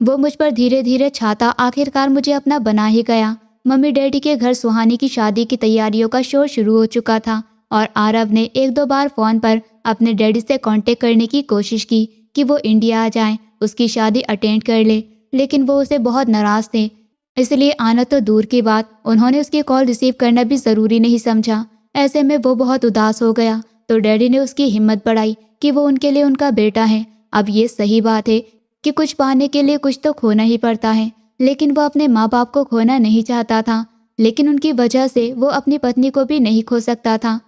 A: वो मुझ पर धीरे धीरे छाता आखिरकार मुझे अपना बना ही गया। मम्मी डैडी के घर सुहानी की शादी की तैयारियों का शोर शुरू हो चुका था और आरव ने एक दो बार फोन पर अपने डैडी से कांटेक्ट करने की कोशिश की कि वो इंडिया आ जाएं, उसकी शादी अटेंड कर ले, लेकिन वो उसे बहुत नाराज थे। इसलिए आना तो दूर की बात, उन्होंने उसकी कॉल रिसीव करना भी ज़रूरी नहीं समझा। ऐसे में वो बहुत उदास हो गया तो डैडी ने उसकी हिम्मत बढ़ाई कि वो उनके लिए उनका बेटा है। अब ये सही बात है कि कुछ पाने के लिए कुछ तो खोना ही पड़ता है, लेकिन वो अपने माँ बाप को खोना नहीं चाहता था। लेकिन उनकी वजह से वो अपनी पत्नी को भी नहीं खो सकता था।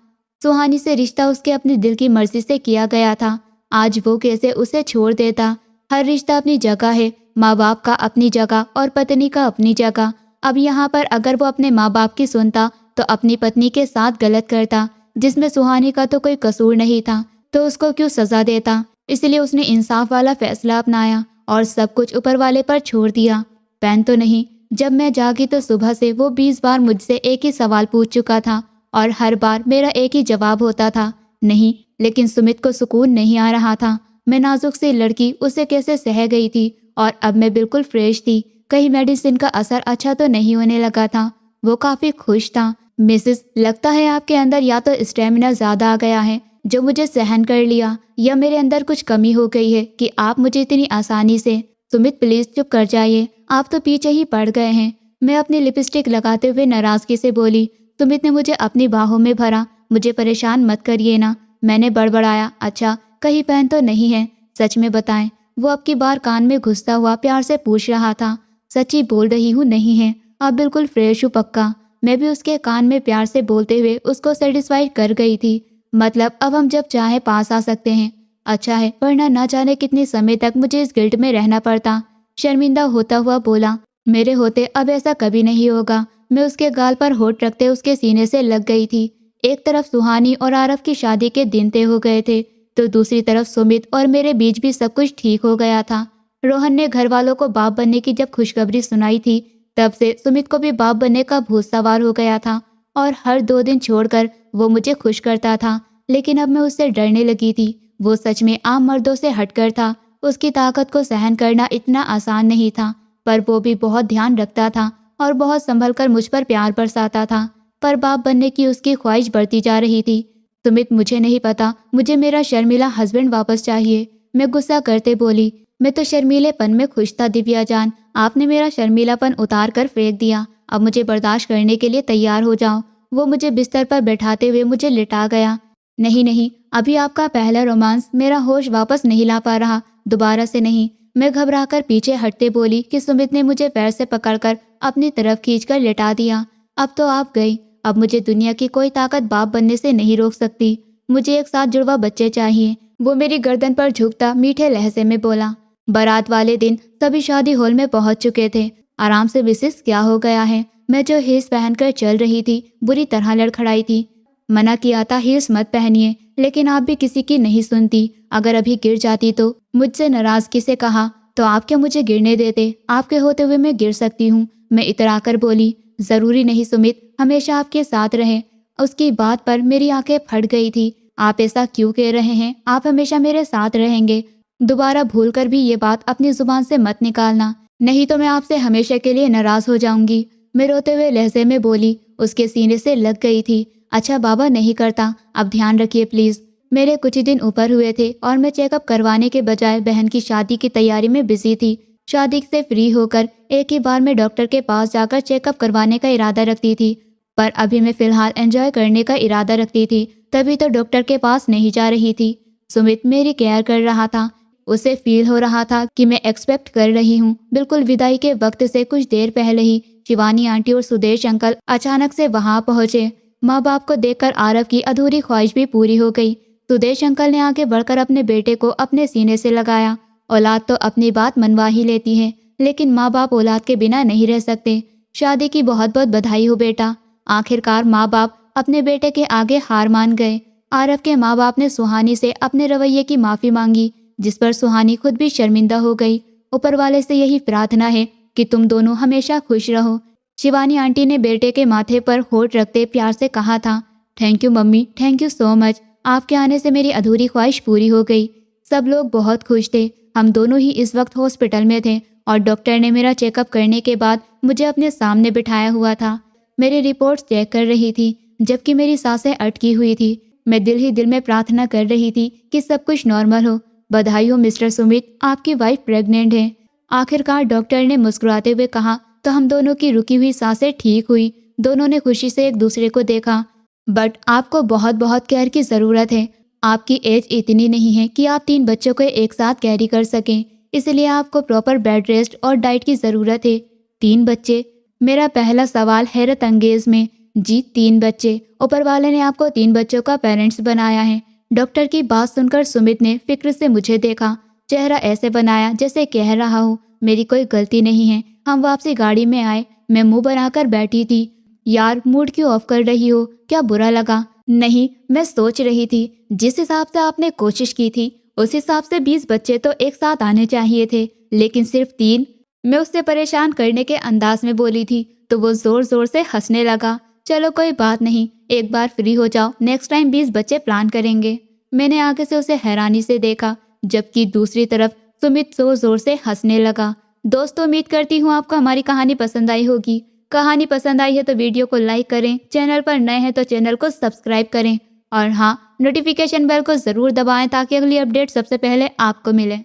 A: सुहानी से रिश्ता उसके अपनी दिल की मर्जी से किया गया था। आज वो कैसे उसे छोड़ देता? हर रिश्ता अपनी जगह है, माँ बाप का अपनी जगह और पत्नी का अपनी जगह। अब यहाँ पर अगर वो अपने माँ बाप की सुनता तो अपनी पत्नी के साथ गलत करता, जिसमें सुहानी का तो कोई कसूर नहीं था, तो उसको क्यों सजा देता? इसलिए उसने इंसाफ वाला फैसला अपनाया और सब कुछ ऊपर वाले पर छोड़ दिया। पैन तो नहीं। जब मैं जागी तो सुबह से वो 20 बार मुझसे एक ही सवाल पूछ चुका था और हर बार मेरा एक ही जवाब होता था, नहीं। लेकिन सुमित को सुकून नहीं आ रहा था। मैं नाजुक सी लड़की उसे कैसे सह गई थी और अब मैं बिल्कुल फ्रेश थी। कहीं मेडिसिन का असर अच्छा तो नहीं होने लगा था। वो काफ़ी खुश था। मिसेस, लगता है आपके अंदर या तो स्टेमिना ज़्यादा आ गया है जो मुझे सहन कर लिया, या मेरे अंदर कुछ कमी हो गई है कि आप मुझे इतनी आसानी से। सुमित प्लीज़ चुप कर जाइए, आप तो पीछे ही पड़ गए हैं। मैं अपनी लिपस्टिक लगाते हुए नाराज़गी से बोली। सुमित ने मुझे अपनी बाहों में भरा। मुझे परेशान मत करिए ना, मैंने बड़बड़ाया। अच्छा, कहीं पहन तो नहीं है? सच में बताएं। वो अब की बार कान में घुसता हुआ प्यार से पूछ रहा था। सच्ची बोल रही हूँ, नहीं है। अब बिल्कुल फ्रेश हूँ पक्का। मैं भी उसके कान में प्यार से बोलते हुए उसको सेटिस्फाइड कर गई थी। मतलब अब हम जब चाहे पास आ सकते हैं। अच्छा है, वरना ना जाने कितने समय तक मुझे इस गिल्ट में रहना पड़ता। शर्मिंदा होता हुआ बोला, मेरे होते अब ऐसा कभी नहीं होगा। मैं उसके गाल पर होठ रखते उसके सीने से लग गई थी। एक तरफ सुहानी और आरव की शादी के दिन तय हो गए थे तो दूसरी तरफ सुमित और मेरे बीच भी सब कुछ ठीक हो गया था। रोहन ने घर वालों को बाप बनने की जब खुशखबरी सुनाई थी तब से सुमित को भी बाप बनने का भूत सवार हो गया था और हर 2 दिन छोड़कर वो मुझे खुश करता था। लेकिन अब मैं उससे डरने लगी थी। वो सच में आम मर्दों से हटकर था। उसकी ताकत को सहन करना इतना आसान नहीं था, पर वो भी बहुत ध्यान रखता था और बहुत संभल कर मुझ पर प्यार बरसाता था। पर बाप बनने की उसकी ख्वाहिश बढ़ती जा रही थी। सुमित, मुझे नहीं पता, मुझे मेरा शर्मिला हस्बैंड वापस चाहिए। मैं गुस्सा करते बोली। मैं तो शर्मीलेपन में खुश था दिव्या जान, आपने मेरा शर्मीलापन उतार कर फेंक दिया। अब मुझे बर्दाश्त करने के लिए तैयार हो जाओ। वो मुझे बिस्तर पर बैठाते हुए मुझे लिटा गया। नहीं नहीं, अभी आपका पहला रोमांस मेरा होश वापस नहीं ला पा रहा, दोबारा से नहीं। मैं घबराकर पीछे हटते बोली कि सुमित ने मुझे पैर से पकड़कर अपनी तरफ खींचकर लिटा दिया। अब तो आप गई, अब मुझे दुनिया की कोई ताकत बाप बनने से नहीं रोक सकती। मुझे एक साथ जुड़वा बच्चे चाहिए। वो मेरी गर्दन पर झुकता मीठे लहजे में बोला। बारात वाले दिन सभी शादी हॉल में पहुंच चुके थे। आराम से मिसेस क्या हो गया है? मैं जो हील्स पहनकर चल रही थी बुरी तरह लड़खड़ाई थी। मना किया था हील्स मत पहनिए, लेकिन आप भी किसी की नहीं सुनती। अगर अभी गिर जाती तो? मुझसे नाराजगी से कहा। तो आप क्या मुझे गिरने देते? आपके होते हुए मैं गिर सकती हूँ। मैं इतराकर बोली। जरूरी नहीं सुमित हमेशा आपके साथ रहे। उसकी बात पर मेरी आंखें फट गई थी। आप ऐसा क्यों कह रहे हैं? आप हमेशा मेरे साथ रहेंगे। दोबारा भूल कर भी ये बात अपनी जुबान से मत निकालना, नहीं तो मैं आपसे हमेशा के लिए नाराज हो जाऊंगी। मैं रोते हुए लहजे में बोली। उसके सीने से लग गई थी। अच्छा बाबा नहीं करता, अब ध्यान रखिए प्लीज। मेरे कुछ ही दिन ऊपर हुए थे और मैं चेकअप करवाने के बजाय बहन की शादी की तैयारी में बिजी थी। शादी से फ्री होकर एक ही बार में डॉक्टर के पास जाकर चेकअप करवाने का इरादा रखती थी, पर अभी मैं फिलहाल एंजॉय करने का इरादा रखती थी, तभी तो डॉक्टर के पास नहीं जा रही थी। सुमित मेरी केयर कर रहा था। उसे फील हो रहा था कि मैं एक्सपेक्ट कर रही हूँ। बिल्कुल विदाई के वक्त से कुछ देर पहले ही शिवानी आंटी और सुदेश अंकल अचानक से वहां पहुंचे। माँ बाप को देखकर आरव की अधूरी ख्वाहिश भी पूरी हो गई। सुदेश अंकल ने आगे बढ़कर अपने बेटे को अपने सीने से लगाया। औलाद तो अपनी बात मनवा ही लेती है, लेकिन माँ बाप औलाद के बिना नहीं रह सकते। शादी की बहुत बहुत बधाई हो बेटा। आखिरकार माँ बाप अपने बेटे के आगे हार मान गए। आरव के माँ बाप ने सुहानी से अपने रवैये की माफी मांगी, जिस पर सुहानी खुद भी शर्मिंदा हो गई। ऊपर वाले से यही प्रार्थना है कि तुम दोनों हमेशा खुश रहो। शिवानी आंटी ने बेटे के माथे पर होठ रखते प्यार से कहा था। Thank you mummy, thank you so much. आपके आने से मेरी अधूरी ख्वाहिश पूरी हो गई। सब लोग बहुत खुश थे। हम दोनों ही इस वक्त हॉस्पिटल में थे और डॉक्टर ने मेरा चेकअप करने के बाद मुझे अपने सामने बिठाया हुआ था। मेरी रिपोर्ट्स चेक कर रही थी, जबकि मेरी सांसें अटकी हुई थी। मैं दिल ही दिल में प्रार्थना कर रही थी कि सब कुछ नॉर्मल हो। बधाई हो मिस्टर सुमित, आपकी वाइफ प्रेग्नेंट है। आखिरकार डॉक्टर ने मुस्कुराते हुए कहा तो हम दोनों की रुकी हुई सांसें ठीक हुई। दोनों ने खुशी से एक दूसरे को देखा। बट आपको बहुत बहुत केयर की ज़रूरत है। आपकी एज इतनी नहीं है कि आप 3 बच्चों को एक साथ कैरी कर सकें, इसलिए आपको प्रॉपर बेड रेस्ट और डाइट की ज़रूरत है। 3 बच्चे? मेरा पहला सवाल हैरत अंगेज में। जी 3 बच्चे? ऊपर वाले ने आपको 3 बच्चों का पेरेंट्स बनाया है। डॉक्टर की बात सुनकर सुमित ने फिक्र से मुझे देखा। चेहरा ऐसे बनाया जैसे कह रहा हूँ मेरी कोई गलती नहीं है। हम वापसी गाड़ी में आए। मैं मुंह बनाकर बैठी थी। यार मूड क्यों ऑफ कर रही हो? क्या बुरा लगा? नहीं, मैं सोच रही थी जिस हिसाब से आपने कोशिश की थी उस हिसाब से 20 बच्चे तो एक साथ आने चाहिए थे, लेकिन सिर्फ 3। मैं उससे परेशान करने के अंदाज में बोली थी तो वो जोर जोर से हंसने लगा। चलो कोई बात नहीं, एक बार फ्री हो जाओ, नेक्स्ट टाइम 20 बच्चे प्लान करेंगे। मैंने आगे से उसे हैरानी से देखा, जबकि दूसरी तरफ सुमित जोर जोर से हंसने लगा। दोस्तों उम्मीद करती हूँ आपको हमारी कहानी पसंद आई होगी। कहानी पसंद आई है तो वीडियो को लाइक करें, चैनल पर नए हैं तो चैनल को सब्सक्राइब करें और हाँ, नोटिफिकेशन बेल को ज़रूर दबाएं ताकि अगली अपडेट सबसे पहले आपको मिले।